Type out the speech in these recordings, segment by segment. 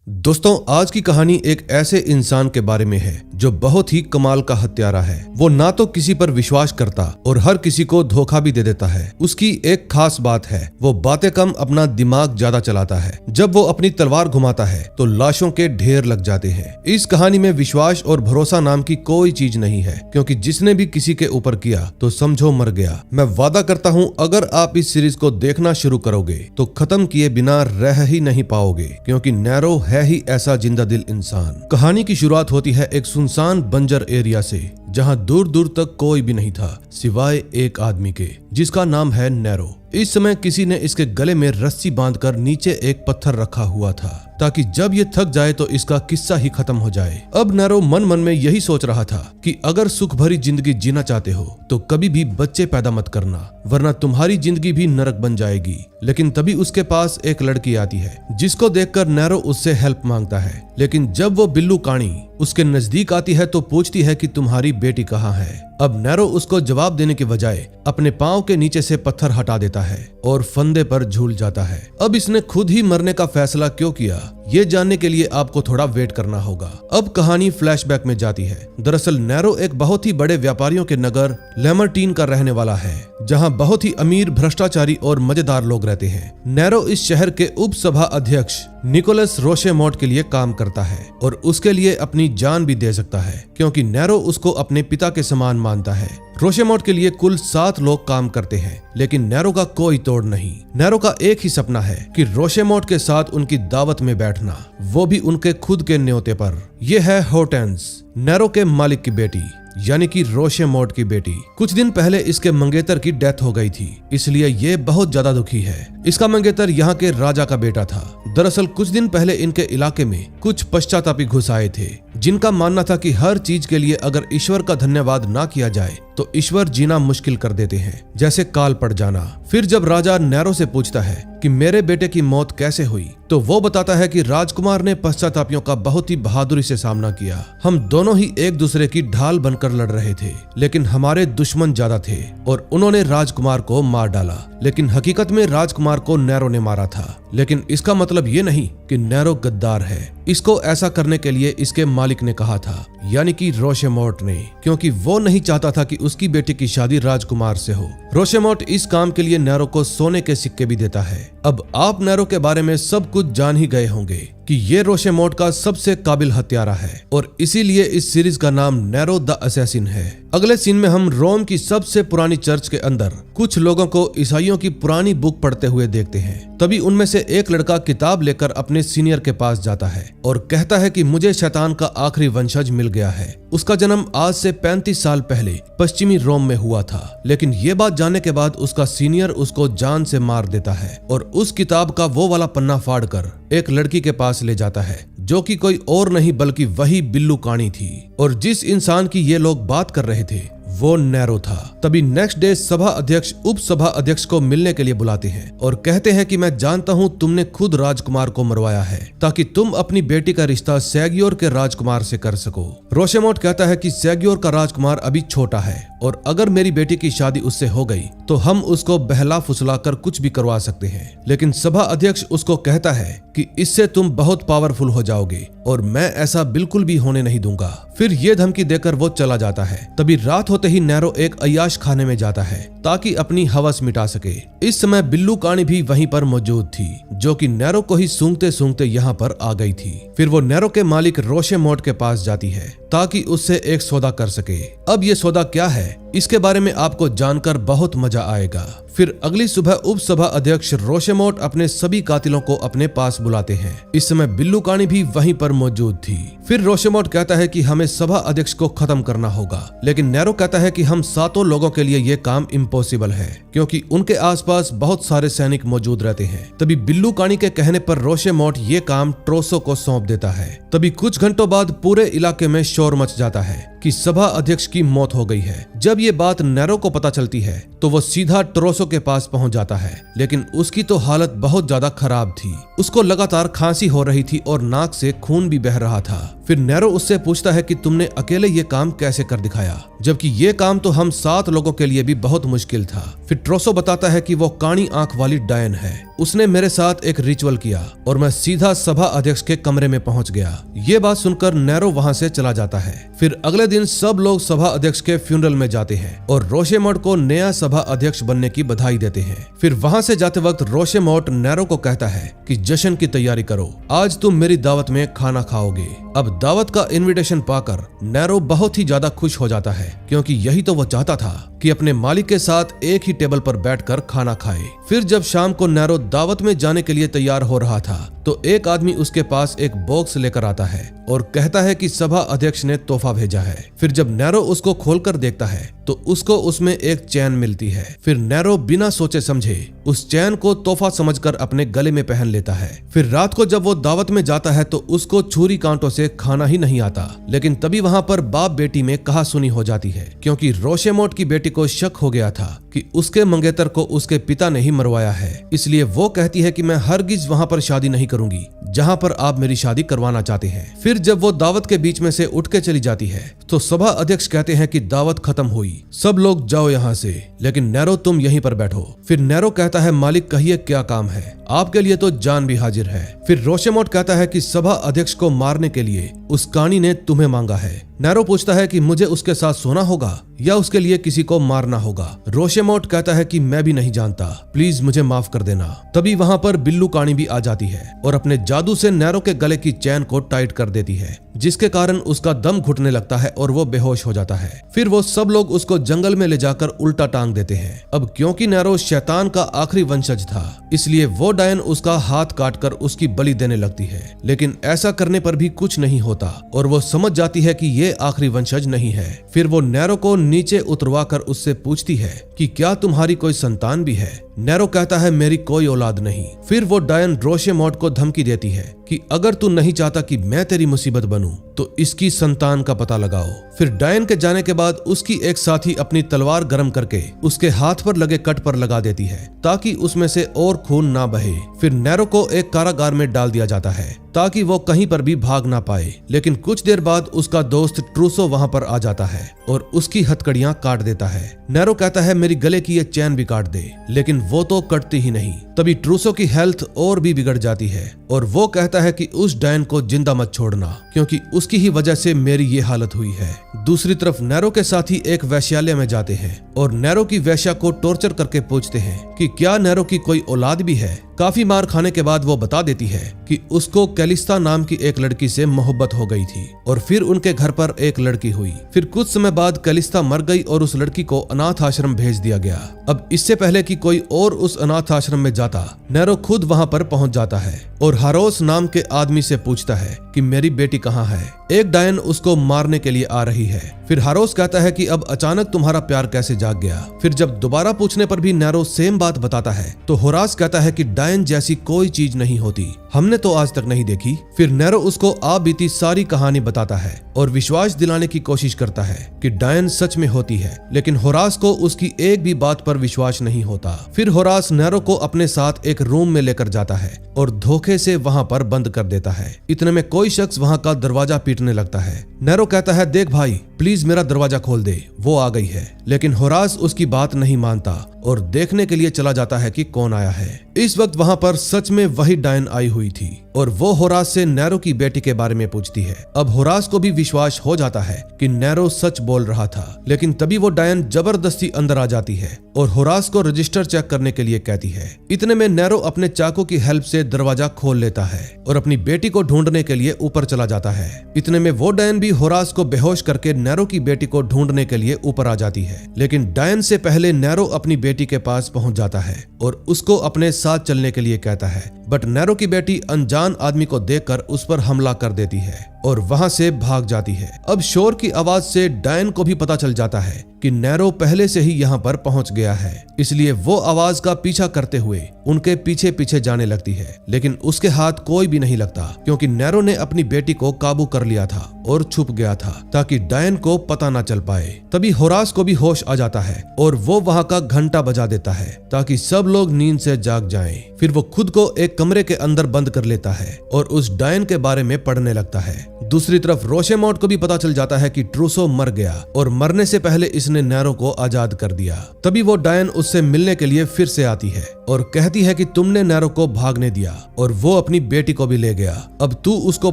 दोस्तों, आज की कहानी एक ऐसे इंसान के बारे में है जो बहुत ही कमाल का हत्यारा है। वो ना तो किसी पर विश्वास करता और हर किसी को धोखा भी दे देता है। उसकी एक खास बात है, वो बातें कम अपना दिमाग ज्यादा चलाता है। जब वो अपनी तलवार घुमाता है तो लाशों के ढेर लग जाते हैं। इस कहानी में विश्वास और भरोसा नाम की कोई चीज नहीं है, क्योंकि जिसने भी किसी के ऊपर किया तो समझो मर गया। मैं वादा करता हूँ, अगर आप इस सीरीज को देखना शुरू करोगे तो खत्म किए बिना रह ही नहीं पाओगे, क्योंकि नैरो है ही ऐसा जिंदा दिल इंसान। कहानी की शुरुआत होती है एक सुनसान बंजर एरिया से, जहां दूर दूर तक कोई भी नहीं था सिवाय एक आदमी के, जिसका नाम है नैरो। इस समय किसी ने इसके गले में रस्सी बांधकर नीचे एक पत्थर रखा हुआ था, ताकि जब ये थक जाए तो इसका किस्सा ही खत्म हो जाए। अब नैरो मन मन में यही सोच रहा था कि अगर सुख भरी जिंदगी जीना चाहते हो तो कभी भी बच्चे पैदा मत करना, वरना तुम्हारी जिंदगी भी नरक बन जाएगी। लेकिन तभी उसके पास एक लड़की आती है, जिसको देखकर नैरो उससे हेल्प मांगता है। लेकिन जब वो बिल्लू काणी उसके नजदीक आती है तो पूछती है कि तुम्हारी बेटी कहाँ है। अब नैरो उसको जवाब देने के बजाय अपने पांव के नीचे से पत्थर हटा देता है और फंदे पर झूल जाता है। अब इसने खुद ही मरने का फैसला क्यों किया, ये जानने के लिए आपको थोड़ा वेट करना होगा। अब कहानी फ्लैशबैक में जाती है। दरअसल नैरो एक बहुत ही बड़े व्यापारियों के नगर लेमर्टीन का रहने वाला है, जहां बहुत ही अमीर, भ्रष्टाचारी और मजेदार लोग रहते हैं। नैरो इस शहर के उप सभा अध्यक्ष निकोलस रोशेमोट के लिए काम करता है और उसके लिए अपनी जान भी दे सकता है, क्योंकि नैरो उसको अपने पिता के समान मानता है। रोशेमोट के लिए कुल 7 लोग काम करते हैं, लेकिन नैरो का कोई तोड़ नहीं। नैरो का एक ही सपना है कि रोशेमोट के साथ उनकी दावत में बैठना, वो भी उनके खुद के न्योते पर। यह है हॉर्टेंस, नैरो के मालिक की बेटी, यानी कि रोशेमोट की बेटी। कुछ दिन पहले इसके मंगेतर की डेथ हो गई थी, इसलिए ये बहुत ज्यादा दुखी है। इसका मंगेतर यहाँ के राजा का बेटा था। दरअसल कुछ दिन पहले इनके इलाके में कुछ पश्चातापी घुस आए थे, जिनका मानना था कि हर चीज के लिए अगर ईश्वर का धन्यवाद ना किया जाए तो ईश्वर जीना मुश्किल कर देते हैं, जैसे काल पड़ जाना। फिर जब राजा नैरो से पूछता है कि मेरे बेटे की मौत कैसे हुई, तो वो बताता है कि राजकुमार ने पश्चातापियों का बहुत ही बहादुरी से सामना किया। हम दोनों ही एक दूसरे की ढाल बनकर लड़ रहे थे, लेकिन हमारे दुश्मन ज्यादा थे और उन्होंने राजकुमार को मार डाला। लेकिन हकीकत में राजकुमार को नैरो ने मारा था। लेकिन इसका मतलब ये नहीं कि नैरो गद्दार है। इसको ऐसा करने के लिए इसके मालिक ने कहा था, यानी कि रोशेमोट ने, क्योंकि वो नहीं चाहता था कि उसकी बेटी की शादी राजकुमार से हो। रोशेमोट इस काम के लिए नैरो को सोने के सिक्के भी देता है। अब आप नैरो के बारे में सब कुछ जान ही गए होंगे कि ये रोशेमोट का सबसे काबिल हत्यारा है, और इसीलिए इस सीरीज का नाम नैरो द असैसिन है। अगले सीन में हम रोम की सबसे पुरानी चर्च के अंदर कुछ लोगों को ईसाइयों की पुरानी बुक पढ़ते हुए देखते हैं। तभी उनमें से एक लड़का किताब लेकर अपने सीनियर के पास जाता है और कहता है कि मुझे शैतान का आखिरी वंशज मिल गया है। उसका जन्म आज से 35 साल पहले पश्चिमी रोम में हुआ था। लेकिन ये बात जानने के बाद उसका सीनियर उसको जान से मार देता है और उस किताब का वो वाला पन्ना फाड़कर एक लड़की के पास ले जाता है, जो कि कोई और नहीं बल्कि वही बिल्लू काणी थी। और जिस इंसान की ये लोग बात कर रहे थे वो नैरो था। तभी नेक्स्ट डे सभा अध्यक्ष उप सभा अध्यक्ष को मिलने के लिए बुलाते हैं और कहते हैं कि मैं जानता हूँ तुमने खुद राजकुमार को मरवाया है, ताकि तुम अपनी बेटी का रिश्ता सैगियोर के राजकुमार से कर सको। रोशेमोट कहता है कि सैगियोर का राजकुमार अभी छोटा है और अगर मेरी बेटी की शादी उससे हो गई तो हम उसको बहला फुसला कर कुछ भी करवा सकते हैं। लेकिन सभा अध्यक्ष उसको कहता है कि इससे तुम बहुत पावरफुल हो जाओगे और मैं ऐसा बिल्कुल भी होने नहीं दूंगा। फिर ये धमकी देकर वो चला जाता है। तभी रात होते ही नैरो एक अय्याश खाने में जाता है ताकि अपनी हवस मिटा सके। इस समय बिल्लू काणी भी वहीं पर मौजूद थी, जो कि नैरो को ही सूंघते सूंघते यहाँ पर आ गई थी। फिर वो नैरो के मालिक रोशेमोट के पास जाती है ताकि उससे एक सौदा कर सके। अब ये सौदा क्या है, इसके बारे में आपको जानकर बहुत मजा आएगा। फिर अगली सुबह उप सभा अध्यक्ष रोशेमोट अपने सभी कातिलों को अपने पास बुलाते हैं। इस समय बिल्लू काणी भी वहीं पर मौजूद थी। फिर रोशेमोट कहता है कि हमें सभा अध्यक्ष को खत्म करना होगा, लेकिन नैरो कहता है कि हम 7 लोगों के लिए ये काम इम्पॉसिबल है, क्योंकि उनके आसपास बहुत सारे सैनिक मौजूद रहते हैं। तभी बिल्लू काणी के कहने पर रोशेमोट ये काम ट्रोसो को सौंप देता है। तभी कुछ घंटों बाद पूरे इलाके में शोर मच जाता है कि सभा अध्यक्ष की मौत हो गई है। जब ये बात नैरो को पता चलती है तो वो सीधा ट्रोसो के पास पहुंच जाता है, लेकिन उसकी तो हालत बहुत ज्यादा खराब थी। उसको लगातार खांसी हो रही थी और नाक से खून भी बह रहा था। फिर नैरो उससे पूछता है कि तुमने अकेले ये काम कैसे कर दिखाया, जबकि ये काम तो हम 7 लोगों के लिए भी बहुत मुश्किल था। फिर ट्रोसो बताता है कि वो काणी आंख वाली डायन है, उसने मेरे साथ एक रिचुअल किया और मैं सीधा सभा अध्यक्ष के कमरे में पहुंच गया। ये बात सुनकर नैरो वहां से चला जाता है। फिर अगले दिन सब लोग सभा अध्यक्ष के फ्यूनरल में जाते हैं और रोशेमोट को नया सभा अध्यक्ष बनने की बधाई देते हैं। फिर वहां से जाते वक्त रोशेमोट नैरो को कहता है कि जश्न की तैयारी करो, आज तुम मेरी दावत में खाना खाओगे। अब दावत का इनविटेशन पाकर नैरो बहुत ही ज्यादा खुश हो जाता है, क्योंकि यही तो वो चाहता था कि अपने मालिक के साथ एक ही टेबल पर बैठकर खाना खाए। फिर जब शाम को नैरो दावत में जाने के लिए तैयार हो रहा था तो एक आदमी उसके पास एक बॉक्स लेकर आता है और कहता है कि सभा अध्यक्ष ने तोहफा भेजा है। फिर जब नैरो उसको खोलकर देखता है तो उसको उसमें एक चैन मिलती है। फिर नैरो बिना सोचे समझे उस चैन को तोहफा समझकर अपने गले में पहन लेता है। फिर रात को जब वो दावत में जाता है तो उसको छुरी कांटों से खाना ही नहीं आता, लेकिन तभी वहां पर बाप बेटी में कहासुनी हो जाती है, क्योंकि रोशेमोट की बेटी को शक हो गया था कि उसके मंगेतर को उसके पिता ने ही मरवाया है। इसलिए वो कहती है कि मैं हरगिज वहां पर शादी नहीं करूंगी जहां पर आप मेरी शादी करवाना चाहते हैं। फिर जब वो दावत के बीच में से उठ के चली जाती है तो सभा अध्यक्ष कहते हैं कि दावत खत्म हुई, सब लोग जाओ यहाँ से, लेकिन नैरो तुम यहीं पर बैठो। फिर नैरो कहता है मालिक कहिए क्या काम है, आपके लिए तो जान भी हाजिर है। फिर रोशेमोट कहता है कि सभा अध्यक्ष को मारने के लिए उस काणी ने तुम्हें मांगा है। नैरो पूछता है कि मुझे उसके साथ सोना होगा या उसके लिए किसी को मारना होगा। रोशेमोट कहता है कि मैं भी नहीं जानता, प्लीज मुझे माफ कर देना। तभी वहां पर बिल्लू काणी भी आ जाती है और अपने जादू से नैरो के गले की चैन को टाइट कर देती है, जिसके कारण उसका दम घुटने लगता है और वो बेहोश हो जाता है। फिर वो सब लोग उसको जंगल में ले जाकर उल्टा टांग देते हैं। अब क्योंकि नैरो शैतान का आखिरी वंशज था, इसलिए वो डायन उसका हाथ काटकर उसकी बलि देने लगती है, लेकिन ऐसा करने पर भी कुछ नहीं होता और वो समझ जाती है कि ये आखिरी वंशज नहीं है। फिर वो नैरो को नीचे उतरवाकर उससे पूछती है कि क्या तुम्हारी कोई संतान भी है। नैरो कहता है मेरी कोई औलाद नहीं। फिर वो डायन रोशेमोट को धमकी देती है कि अगर तू नहीं चाहता कि मैं तेरी मुसीबत बनूं तो इसकी संतान का पता लगाओ। फिर डायन के जाने के बाद उसकी एक साथी अपनी तलवार गर्म करके उसके हाथ पर लगे कट पर लगा देती है ताकि उसमें से और खून ना बहे। फिर नैरो को एक कारागार में डाल दिया जाता है ताकि वो कहीं पर भी भाग ना पाए, लेकिन कुछ देर बाद उसका दोस्त ट्रूसो वहां पर आ जाता है और उसकी हथकड़ियां काट देता है। नैरो कहता है मेरी गले की ये चैन भी काट दे, लेकिन वो तो कटती ही नहीं। तभी ट्रूसो की हेल्थ और भी बिगड़ जाती है और वो कहता है कि उस डायन को जिंदा मत छोड़ना, क्योंकि उसकी ही वजह से मेरी ये हालत हुई है। दूसरी तरफ नैरो के साथी एक वैश्यालय में जाते हैं और नैरो की वैश्या को टॉर्चर करके पूछते हैं कि क्या नैरो की कोई औलाद भी है। काफी मार खाने के बाद वो बता देती है कि उसको कैलिस्ता नाम की एक लड़की से मोहब्बत हो गई थी और फिर उनके घर पर एक लड़की हुई। फिर कुछ समय बाद कैलिस्ता मर गई और उस लड़की को अनाथ आश्रम भेज दिया गया। अब इससे पहले कि कोई और उस अनाथ आश्रम में जाता, नैरो खुद वहां पर पहुंच जाता है और हारोस नाम के आदमी से पूछता है कि मेरी बेटी कहाँ है। एक डायन उसको मारने के लिए आ रही है। फिर हारोस कहता है कि अब अचानक तुम्हारा प्यार कैसे जाग गया। फिर जब दोबारा पूछने पर भी नैरो सेम बात बताता है तो होरास कहता है कि डायन जैसी कोई चीज नहीं होती, हमने तो आज तक नहीं देखी। फिर नैरो उसको आप बीती सारी कहानी बताता है और विश्वास दिलाने की कोशिश करता है कि डायन सच में होती है, लेकिन होरास को उसकी एक भी बात पर विश्वास नहीं होता। फिर होरास नैरो को अपने साथ एक रूम में लेकर जाता है और धोखे से वहां पर बंद कर देता है। इतने में कोई शख्स वहां का दरवाजा पीटने लगता है। नैरो कहता है देख भाई, प्लीज मेरा दरवाजा खोल दे, वो आ गई है। लेकिन होरास उसकी बात नहीं मानता और देखने के लिए चला जाता है कि कौन आया है। इस वक्त वहां पर सच में वही डायन आई हुई थी और वो होरास से नैरो की बेटी के बारे में पूछती है। अब होरास को भी विश्वास हो जाता है कि नैरो सच बोल रहा था, लेकिन तभी वो डायन जबरदस्ती अंदर आ जाती है और होरास को रजिस्टर चेक करने के लिए कहती है। इतने में नैरो अपने चाकू की हेल्प से दरवाजा खोल लेता है और अपनी बेटी को ढूंढने के लिए ऊपर चला जाता है। इतने में वो डायन भी होरास को बेहोश करके नैरो की बेटी को ढूंढने के लिए ऊपर आ जाती है, लेकिन डायन से पहले नैरो अपनी बेटी के पास पहुंच जाता है और उसको अपने साथ चलने के लिए कहता है। बट नैरो की बेटी अनजान आदमी को देखकर उस पर हमला कर देती है और वहां से भाग जाती है। अब शोर की आवाज से डायन को भी पता चल जाता है कि नैरो पहले से ही यहाँ पर पहुंच गया है, इसलिए वो आवाज का पीछा करते हुए उनके पीछे पीछे जाने लगती है, लेकिन उसके हाथ कोई भी नहीं लगता क्योंकि नैरो ने अपनी बेटी को काबू कर लिया था और छुप गया था ताकि डायन को पता ना चल पाए। तभी होरास को भी होश आ जाता है और वो वहां का घंटा बजा देता है ताकि सब लोग नींद से जाग जाएं। फिर वो खुद को एक कमरे के अंदर बंद कर लेता है और उस डायन के बारे में पढ़ने लगता है दूसरी तरफ रोशेमोट को भी पता चल जाता है कि ट्रूसो मर गया और मरने से पहले इसने नैरो को आजाद कर दिया। तभी वो डायन उससे मिलने के लिए फिर से आती है और कहती है कि तुमने नैरो को भागने दिया और वो अपनी बेटी को भी ले गया, अब तू उसको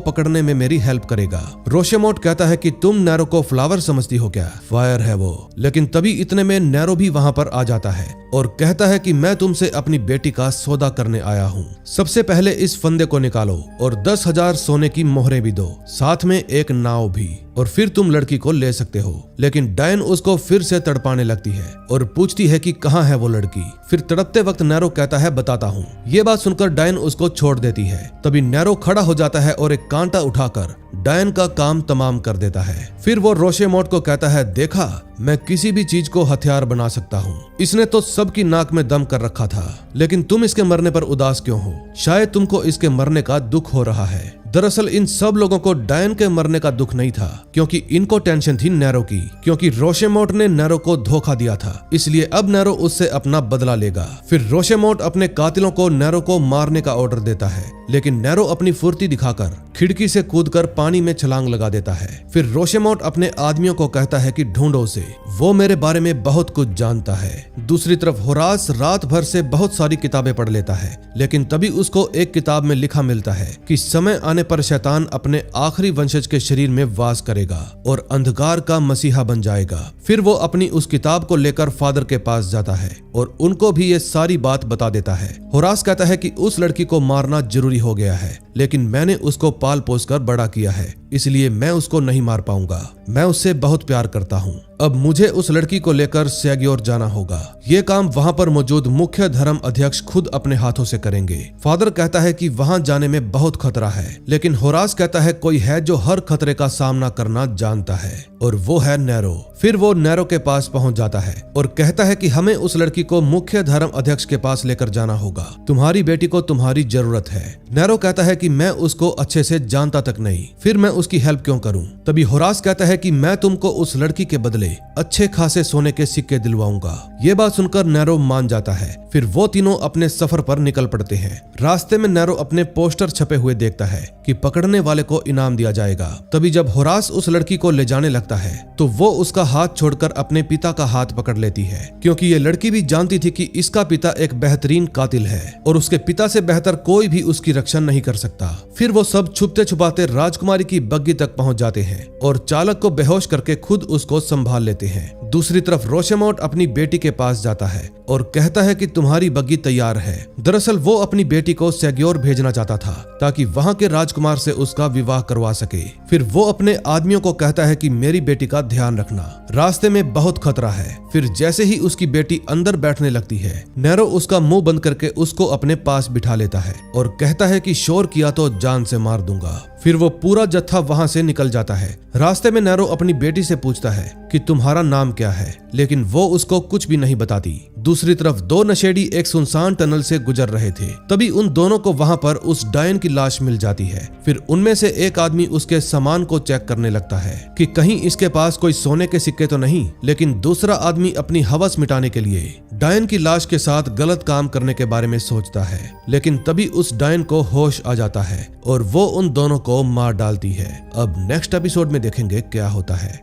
पकड़ने में मेरी हेल्प करेगा। रोशेमोट कहता है कि तुम नैरो को फ्लावर समझती हो क्या, फायर है वो। लेकिन तभी इतने में नैरो भी वहां पर आ जाता है और कहता है कि मैं तुमसे अपनी बेटी का सौदा करने आया हूँ। सबसे पहले इस फंदे को निकालो और 10,000 सोने की मोहरें भी दो, साथ में एक नाव भी, और फिर तुम लड़की को ले सकते हो। लेकिन डायन उसको फिर से तड़पाने लगती है और पूछती है कि कहाँ है वो लड़की। फिर तड़पते वक्त नैरो कहता है बताता हूँ। ये बात सुनकर डायन उसको छोड़ देती है। तभी नैरो खड़ा हो जाता है और एक कांटा उठाकर डायन का काम तमाम कर देता है। फिर वो रोशेमोट को कहता है देखा, मैं किसी भी चीज को हथियार बना सकता हूँ। इसने तो सबकी नाक में दम कर रखा था, लेकिन तुम इसके मरने पर उदास क्यों हो? शायद तुमको इसके मरने का दुख हो रहा है। दरअसल इन सब लोगों को डायन के मरने का दुख नहीं था, क्योंकि इनको टेंशन थी नैरो की, क्योंकि रोशेमोट ने नैरो को धोखा दिया था, इसलिए अब नैरो उससे अपना बदला लेगा। फिर रोशेमोट अपने कातिलों को नैरो को मारने का ऑर्डर देता है, लेकिन नैरो अपनी फुर्ती दिखाकर खिड़की से कूदकर पानी में छलांग लगा देता है। फिर रोशेमोट अपने आदमियों को कहता है कि ढूंढो उसे, वो मेरे बारे में बहुत कुछ जानता है। दूसरी तरफ होरास रात भर से बहुत सारी किताबें पढ़ लेता है, लेकिन तभी उसको एक किताब में लिखा मिलता है कि समय आने पर शैतान अपने आखिरी वंशज के शरीर में वास करेगा और अंधकार का मसीहा बन जाएगा। फिर वो अपनी उस किताब को लेकर फादर के पास जाता है और उनको भी ये सारी बात बता देता है। होरास कहता है कि उस लड़की को मारना जरूरी हो गया है, लेकिन मैंने उसको पाल पोस कर बड़ा किया है, इसलिए मैं उसको नहीं मार पाऊंगा। मैं उससे बहुत प्यार करता हूँ। अब मुझे उस लड़की को लेकर सैग्योर जाना होगा। ये काम वहाँ पर मौजूद मुख्य धर्म अध्यक्ष खुद अपने हाथों से करेंगे। फादर कहता है कि वहाँ जाने में बहुत खतरा है, लेकिन होरास कहता है कोई है जो हर खतरे का सामना करना जानता है, और वो है नैरो। फिर वो नैरो के पास पहुंच जाता है और कहता है कि हमें उस लड़की को मुख्य धर्म अध्यक्ष के पास लेकर जाना होगा। तुम्हारी बेटी को तुम्हारी जरूरत है। नैरो कहता है कि मैं उसको अच्छे से जानता तक नहीं, फिर मैं उसकी हेल्प क्यों करूं? तभी होरास कहता है कि मैं तुमको उस लड़की के बदले अच्छे खासे सोने के सिक्के दिलवाऊंगा। ये बात सुनकर नैरो मान जाता है। फिर वो तीनों अपने सफर पर निकल पड़ते हैं। रास्ते में नैरो अपने पोस्टर छपे हुए देखता है कि पकड़ने वाले को इनाम दिया जाएगा। तभी जब होरास उस लड़की को ले जाने लगता है तो वो उसका हाथ छोड़कर अपने पिता का हाथ पकड़ लेती है, क्योंकि ये लड़की भी जानती थी कि इसका पिता एक बेहतरीन कातिल है और उसके पिता से बेहतर कोई भी उसकी रक्षा नहीं कर सकता। फिर वो सब छुपते छुपाते राजकुमारी की बग्गी तक पहुंच जाते हैं और चालक को बेहोश करके खुद उसको संभाल लेते हैं। दूसरी तरफ रोशेमोट अपनी बेटी के पास जाता है और कहता है कि तुम्हारी बग्गी तैयार है। दरअसल वो अपनी बेटी को सैग्योर भेजना चाहता था ताकि वहां के राजकुमार से उसका विवाह करवा सके। फिर वो अपने आदमियों को कहता है कि मेरी बेटी का ध्यान रखना, रास्ते में बहुत खतरा है। फिर जैसे ही उसकी बेटी अंदर बैठने लगती है, नैरो उसका मुंह बंद करके उसको अपने पास बिठा लेता है और कहता है कि शोर किया तो जान से मार दूंगा। फिर वो पूरा जत्था वहां से निकल जाता है। रास्ते में नैरो अपनी बेटी से पूछता है कि तुम्हारा नाम क्या है, लेकिन वो उसको कुछ भी नहीं बताती। दूसरी तरफ दो नशेड़ी एक सुनसान टनल से गुजर रहे थे। तभी उन दोनों को वहां पर उस डायन की लाश मिल जाती है। फिर उनमें से एक आदमी उसके सामान को चेक करने लगता है कि कहीं इसके पास कोई सोने के सिक्के तो नहीं, लेकिन दूसरा आदमी अपनी हवस मिटाने के लिए डायन की लाश के साथ गलत काम करने के बारे में सोचता है। लेकिन तभी उस डायन को होश आ जाता है और वो उन दोनों को मार डालती है। अब नेक्स्ट एपिसोड में देखेंगे क्या होता है।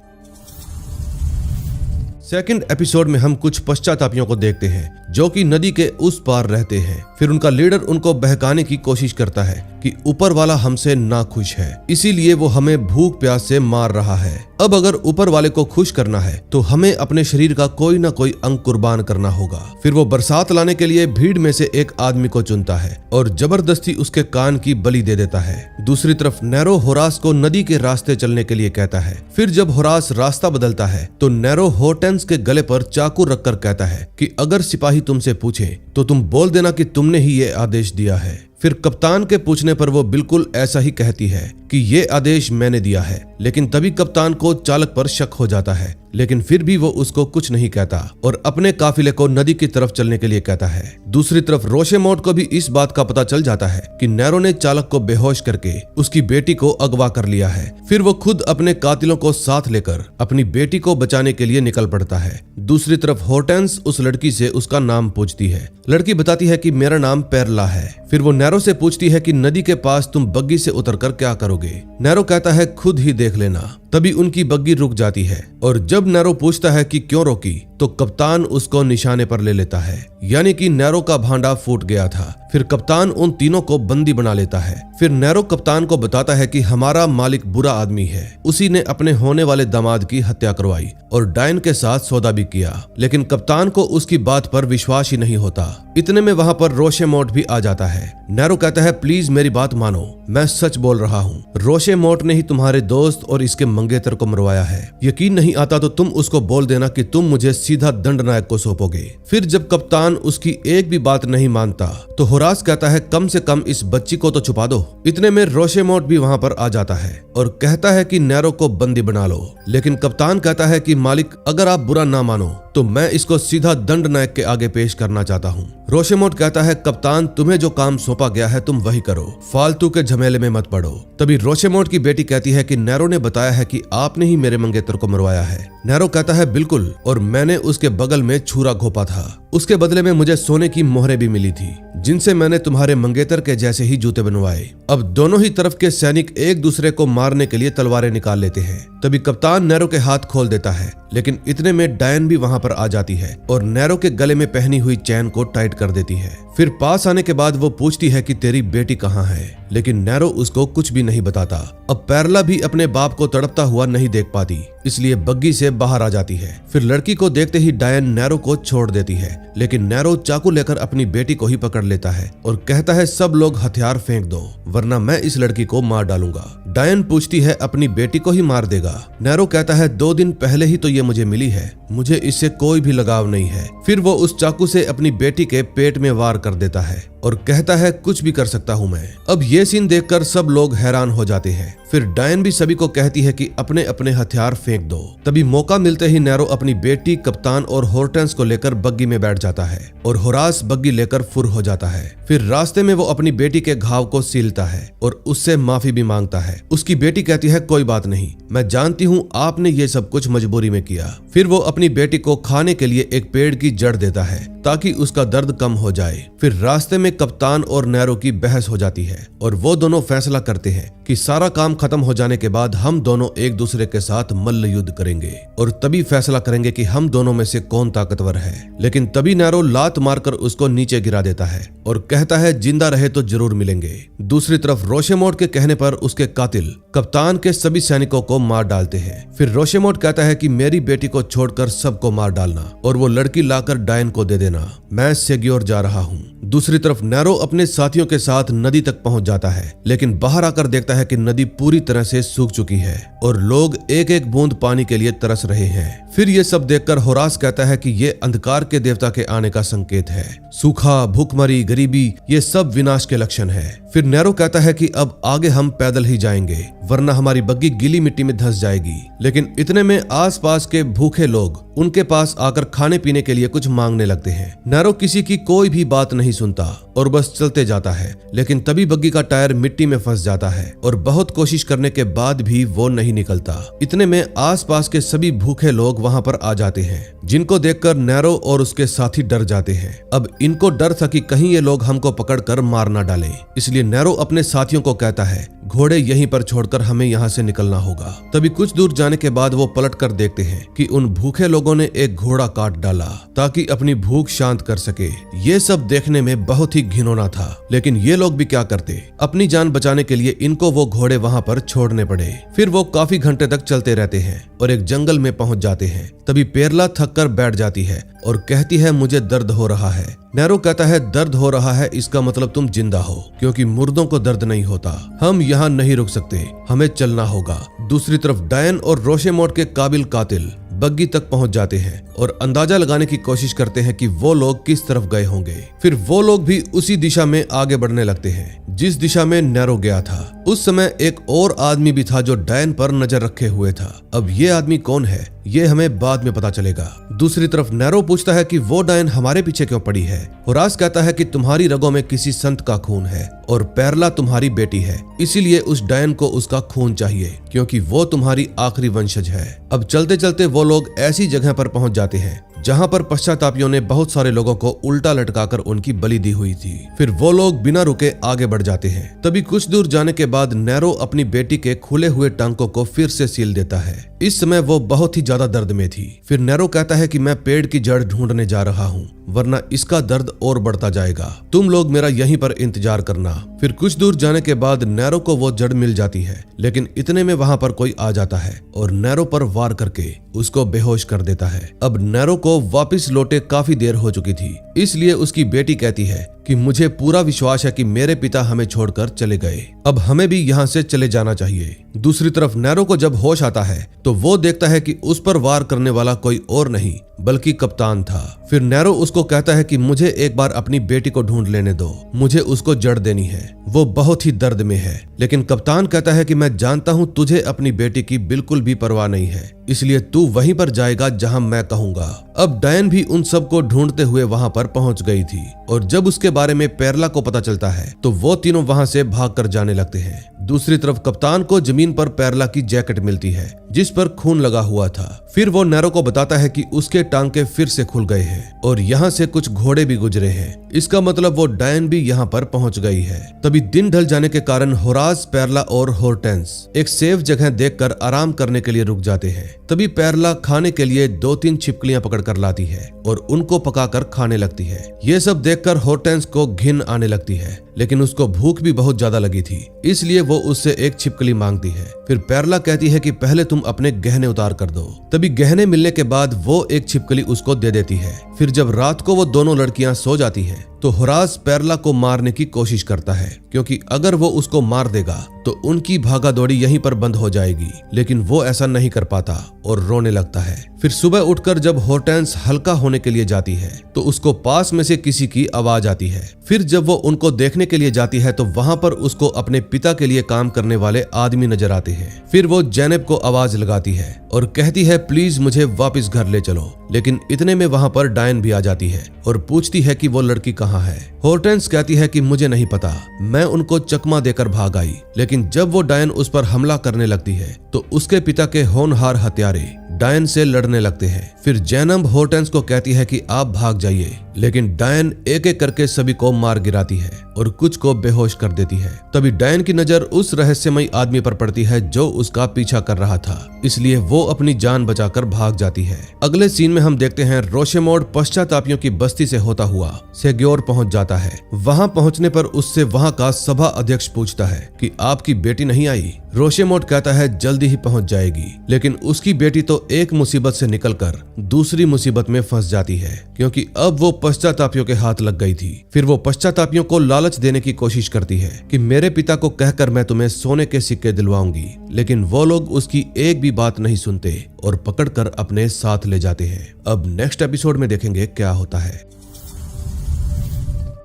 सेकंड एपिसोड में हम कुछ पश्चातापियों को देखते हैं जो कि नदी के उस पार रहते हैं। फिर उनका लीडर उनको बहकाने की कोशिश करता है कि ऊपर वाला हमसे ना खुश है, इसीलिए वो हमें भूख प्यास से मार रहा है। अब अगर ऊपर वाले को खुश करना है तो हमें अपने शरीर का कोई ना कोई अंग कुर्बान करना होगा। फिर वो बरसात लाने के लिए भीड़ में से एक आदमी को चुनता है और जबरदस्ती उसके कान की बलि दे देता है। दूसरी तरफ नैरो होरास को नदी के रास्ते चलने के लिए कहता है। फिर जब होरास रास्ता बदलता है तो नैरो होर्टेंस के गले पर चाकू रखकर कहता है कि अगर सिपाही तुमसे पूछे तो तुम बोल देना कि तुमने ही ये आदेश दिया है। फिर कप्तान के पूछने पर वो बिल्कुल ऐसा ही कहती है कि ये आदेश मैंने दिया है। लेकिन तभी कप्तान को चालक पर शक हो जाता है, लेकिन फिर भी वो उसको कुछ नहीं कहता और अपने काफिले को नदी की तरफ चलने के लिए कहता है। दूसरी तरफ रोशेमोट को भी इस बात का पता चल जाता है कि नैरो ने चालक को बेहोश करके उसकी बेटी को अगवा कर लिया है। फिर वो खुद अपने कातिलों को साथ लेकर अपनी बेटी को बचाने के लिए निकल पड़ता है। दूसरी तरफ होर्टेंस उस लड़की से उसका नाम पूछती है। लड़की बताती है कि मेरा नाम पेरला है। फिर वो नैरो से पूछती है कि नदी के पास तुम बग्गी से उतरकर क्या करोगे। नैरो कहता है खुद ही देख लेना। तभी उनकी बग्गी रुक जाती है और जब नैरो पूछता है कि क्यों रोकी तो कप्तान उसको निशाने पर ले लेता है, यानी कि नैरो का भांडा फूट गया था। फिर कप्तान उन तीनों को बंदी बना लेता है। फिर नैरो कप्तान को बताता है कि हमारा मालिक बुरा आदमी है, उसी ने अपने होने वाले दामाद की हत्या करवाई और डायन के साथ सौदा भी किया, लेकिन कप्तान को उसकी बात पर विश्वास ही नहीं होता। इतने में वहाँ पर रोशेमोट भी आ जाता है। नैरो कहता है प्लीज मेरी बात मानो, मैं सच बोल रहा हूँ। रोशेमोट ने ही तुम्हारे दोस्त और इसके मंगेतर को मरवाया है। यकीन नहीं आता तो तुम उसको बोल देना कि तुम मुझे सीधा दंडनायक को सौंपोगे। फिर जब कप्तान उसकी एक भी बात नहीं मानता तो होरास कहता है कम से कम इस बच्ची को तो छुपा दो। इतने में रोशेमोट भी वहाँ पर आ जाता है और कहता है कि नैरो को बंदी बना लो, लेकिन कप्तान कहता है कि मालिक अगर आप बुरा ना मानो तो मैं इसको सीधा दंडनायक के आगे पेश करना चाहता हूँ। रोशेमोट कहता है कप्तान तुम्हें जो काम सौंपा गया है तुम वही करो, फालतू के झमेले में मत पड़ो। तभी रोशेमोट की बेटी कहती है कि नैरो ने बताया है कि आपने ही मेरे मंगेतर को मरवाया है। नैरो कहता है बिल्कुल, और मैंने उसके बगल में छुरा घोपा था। उसके बदले में मुझे सोने की मोहरें भी मिली थी जिनसे मैंने तुम्हारे मंगेतर के जैसे ही जूते बनवाए। अब दोनों ही तरफ के सैनिक एक दूसरे को मारने के लिए तलवारें निकाल लेते हैं। तभी कप्तान नैरो के हाथ खोल देता है, लेकिन इतने में डायन भी वहाँ पर आ जाती है और नैरो के गले में पहनी हुई चैन को टाइट कर देती है। फिर पास आने के बाद वो पूछती है कि तेरी बेटी कहाँ है, लेकिन नैरो उसको कुछ भी नहीं बताता। अब पैरला भी अपने बाप को तड़पता हुआ नहीं देख पाती, इसलिए बग्गी से बाहर आ जाती है। फिर लड़की को देखते ही डायन नैरो को छोड़ देती है, लेकिन नैरो चाकू लेकर अपनी बेटी को ही पकड़ लेता है और कहता है सब लोग हथियार फेंक दो वरना मैं इस लड़की को मार डालूंगा। डायन पूछती है अपनी बेटी को ही मार देगा। नैरो कहता है 2 दिन पहले ही तो ये मुझे मिली है, मुझे इससे कोई भी लगाव नहीं है। फिर वो उस चाकू से अपनी बेटी के पेट में वार कर देता है और कहता है कुछ भी कर सकता हूँ मैं। अब ये सीन देखकर सब लोग हैरान हो जाते हैं। फिर डायन भी सभी को कहती है कि अपने अपने हथियार फेंक दो। तभी मौका मिलते ही नैरो अपनी बेटी, कप्तान और होर्टेंस को लेकर बग्गी में बैठ जाता है और होरास बग्गी लेकर फुर हो जाता है। फिर रास्ते में वो अपनी बेटी के घाव को सीलता है और उससे माफी भी मांगता है। उसकी बेटी कहती है कोई बात नहीं, मैं जानती हूँ आपने ये सब कुछ मजबूरी में किया। फिर वो अपनी बेटी को खाने के लिए एक पेड़ की जड़ देता है ताकि उसका दर्द कम हो जाए। फिर रास्ते में कप्तान और नैरो की बहस हो जाती है और वो दोनों फैसला करते हैं कि सारा काम खत्म हो जाने के बाद हम दोनों एक दूसरे के साथ मल्ल युद्ध करेंगे और तभी फैसला करेंगे कि हम दोनों में से कौन ताकतवर है। लेकिन तभी नैरो लात मारकर उसको नीचे गिरा देता है और कहता है जिंदा रहे तो जरूर मिलेंगे। दूसरी तरफ रोशेमोट के कहने पर उसके कातिल कप्तान के सभी सैनिकों को मार डालते हैं। फिर रोशेमोट कहता है कि मेरी बेटी को छोड़कर सबको मार डालना और वो लड़की लाकर डायन को दे देना, मैं सेग्योर जा रहा हूँ। दूसरी तरफ नैरो अपने साथियों के साथ नदी तक पहुंच जाता है, लेकिन बाहर आकर देखता है कि नदी पूरी तरह से सूख चुकी है और लोग एक एक बूंद पानी के लिए तरस रहे हैं। फिर ये सब देखकर होरास कहता है कि ये अंधकार के देवता के आने का संकेत है। सूखा, भूखमरी, गरीबी ये सब विनाश के लक्षण है। फिर नैरो कहता है कि अब आगे हम पैदल ही जाएंगे वरना हमारी बग्गी गीली मिट्टी में धंस जाएगी। लेकिन इतने में आसपास के भूखे लोग उनके पास आकर खाने पीने के लिए कुछ मांगने लगते हैं। नैरो किसी की कोई भी बात नहीं सुनता और बस चलते जाता है, लेकिन तभी बग्गी का टायर मिट्टी में फंस जाता है और बहुत कोशिश करने के बाद भी वो नहीं निकलता। इतने में आसपास के सभी भूखे लोग वहां पर आ जाते हैं, जिनको देखकर नैरो और उसके साथी डर जाते हैं। अब इनको डर था कि कहीं ये लोग हमको पकड़कर मार ना डालें, इसलिए नैरो अपने साथियों को कहता है घोड़े यहीं पर छोड़कर हमें यहाँ से निकलना होगा। तभी कुछ दूर जाने के बाद वो पलट कर देखते हैं कि उन भूखे लोगों ने एक घोड़ा काट डाला ताकि अपनी भूख शांत कर सके। ये सब देखने में बहुत ही घिनौना था, लेकिन ये लोग भी क्या करते, अपनी जान बचाने के लिए इनको वो घोड़े वहां पर छोड़ने पड़े। फिर वो काफी घंटे तक चलते रहते हैं और एक जंगल में पहुंच जाते हैं। तभी पेरला थक कर बैठ जाती है और कहती है मुझे दर्द हो रहा है। नैरो कहता है दर्द हो रहा है इसका मतलब तुम जिंदा हो, क्योंकि मुर्दों को दर्द नहीं होता। हम यहाँ नहीं रुक सकते, हमें चलना होगा। दूसरी तरफ डायन और रोशेमोट के काबिल कातिल बग्गी तक पहुंच जाते हैं और अंदाजा लगाने की कोशिश करते हैं कि वो लोग किस तरफ गए होंगे। फिर वो लोग भी उसी दिशा में आगे बढ़ने लगते हैं जिस दिशा में नैरो गया था। उस समय एक और आदमी भी था जो डायन पर नजर रखे हुए था। अब ये आदमी कौन है ये हमें बाद में पता चलेगा। दूसरी तरफ नैरो पूछता है कि वो डायन हमारे पीछे क्यों पड़ी है। होरास कहता है कि तुम्हारी रगों में किसी संत का खून है और पैरला तुम्हारी बेटी है, इसीलिए उस डायन को उसका खून चाहिए क्योंकि वो तुम्हारी आखिरी वंशज है। अब चलते चलते वो लोग ऐसी जगह पर पहुंच जाते हैं जहाँ पर पश्चातापियों ने बहुत सारे लोगों को उल्टा लटकाकर उनकी बलि दी हुई थी। फिर वो लोग बिना रुके आगे बढ़ जाते हैं। तभी कुछ दूर जाने के बाद नैरो अपनी बेटी के खुले हुए टांकों को फिर से सील देता है। इस समय वो बहुत ही ज्यादा दर्द में थी। फिर नैरो कहता है कि मैं पेड़ की जड़ ढूंढने जा रहा हूँ, वरना इसका दर्द और बढ़ता जाएगा। तुम लोग मेरा यहीं पर इंतजार करना। फिर कुछ दूर जाने के बाद नैरो को वो जड़ मिल जाती है, लेकिन इतने में वहां पर कोई आ जाता है और नैरो पर वार करके उसको बेहोश कर देता है। अब नैरो को वापस लौटे काफी देर हो चुकी थी, इसलिए उसकी बेटी कहती है कि मुझे पूरा विश्वास है कि मेरे पिता हमें छोड़कर चले गए, अब हमें भी यहाँ से चले जाना चाहिए। दूसरी तरफ नैरो को जब होश आता है तो वो देखता है कि उस पर वार करने वाला कोई और नहीं बल्कि कप्तान था। फिर नैरो उसको कहता है कि मुझे एक बार अपनी बेटी को ढूंढ लेने दो, मुझे उसको जड़ देनी है, वो बहुत ही दर्द में है। लेकिन कप्तान कहता है कि मैं जानता हूँ तुझे अपनी बेटी की बिल्कुल भी परवाह नहीं है, इसलिए तू वहीं पर जाएगा जहां मैं कहूंगा। अब डायन भी उन सबको ढूंढते हुए वहां पर पहुंच गई थी और जब उसके बारे में पेरला को पता चलता है तो वो तीनों वहां से भागकर जाने लगते हैं। दूसरी तरफ कप्तान को जमीन पर पेरला की जैकेट मिलती है जिस पर खून लगा हुआ था। फिर वो नैरो को बताता है कि उसके टांके फिर से खुल गए हैं और यहाँ से कुछ घोड़े भी गुजरे हैं। इसका मतलब वो डायन भी यहाँ पर पहुंच गई है। तभी दिन ढल जाने के कारण होरास, पेरला और होर्टेंस एक सेफ जगह देखकर आराम करने के लिए रुक जाते हैं। तभी पेरला खाने के लिए 2-3 छिपकलियां पकड़ कर लाती है और उनको पकाकर खाने लगती है। ये सब देखकर होर्टेंस को घिन आने लगती है, लेकिन उसको भूख भी बहुत ज्यादा लगी थी, इसलिए वो उससे एक छिपकली मांगती है। फिर पेरला कहती है कि पहले तुम अपने गहने उतार कर दो। तभी गहने मिलने के बाद वो एक छिपकली उसको दे देती है। फिर जब रात को वो दोनों लड़कियां सो जाती हैं, तो होरास पेरला को मारने की कोशिश करता है, क्योंकि अगर वो उसको मार देगा तो उनकी भागा दौड़ी यहीं पर बंद हो जाएगी। लेकिन वो ऐसा नहीं कर पाता और रोने लगता है। फिर सुबह उठकर जब होर्टेंस हल्का होने के लिए जाती है तो उसको पास में से किसी की आवाज आती है। फिर जब वो उनको देखने के लिए जाती है तो वहां पर उसको अपने पिता के लिए काम करने वाले आदमी नजर आते हैं। फिर वो जैनब को आवाज लगाती है और कहती है प्लीज मुझे वापस घर ले चलो। लेकिन इतने में वहां पर डायन भी आ जाती है और पूछती है कि वो लड़की कहाँ है। होर्टेंस कहती है कि मुझे नहीं पता, मैं उनको चकमा देकर भाग आई। लेकिन जब वो डायन उस पर हमला करने लगती है तो उसके पिता के होनहार हत्यारे डायन से लड़ने लगते हैं। फिर जैनब होर्टेंस को कहती है कि आप भाग जाइए, लेकिन डायन एक एक करके सभी को मार गिराती है और कुछ को बेहोश कर देती है। तभी डायन की नजर उस रहस्यमयी आदमी पर पड़ती है जो उसका पीछा कर रहा था, इसलिए वो अपनी जान बचाकर भाग जाती है। अगले सीन में हम देखते हैं रोशेमोड पश्चातापियों की बस्ती से होता हुआ सेग्योर पहुंच जाता है। वहां पहुंचने पर उससे वहां का सभा अध्यक्ष पूछता है कि आपकी बेटी नहीं आई। रोशेमोड कहता है जल्दी ही पहुंच जाएगी, लेकिन उसकी बेटी तो एक मुसीबत से निकलकर दूसरी मुसीबत में फंस जाती है, क्योंकि अब वो पश्चातापियों के हाथ लग गई थी। फिर वो पश्चातापियों को लालच देने की कोशिश करती है कि मेरे पिता को कहकर मैं तुम्हें सोने के सिक्के दिलवाऊंगी, लेकिन वो लोग उसकी एक भी बात नहीं सुनते और पकड़कर अपने साथ ले जाते हैं। अब नेक्स्ट एपिसोड में देखेंगे क्या होता है।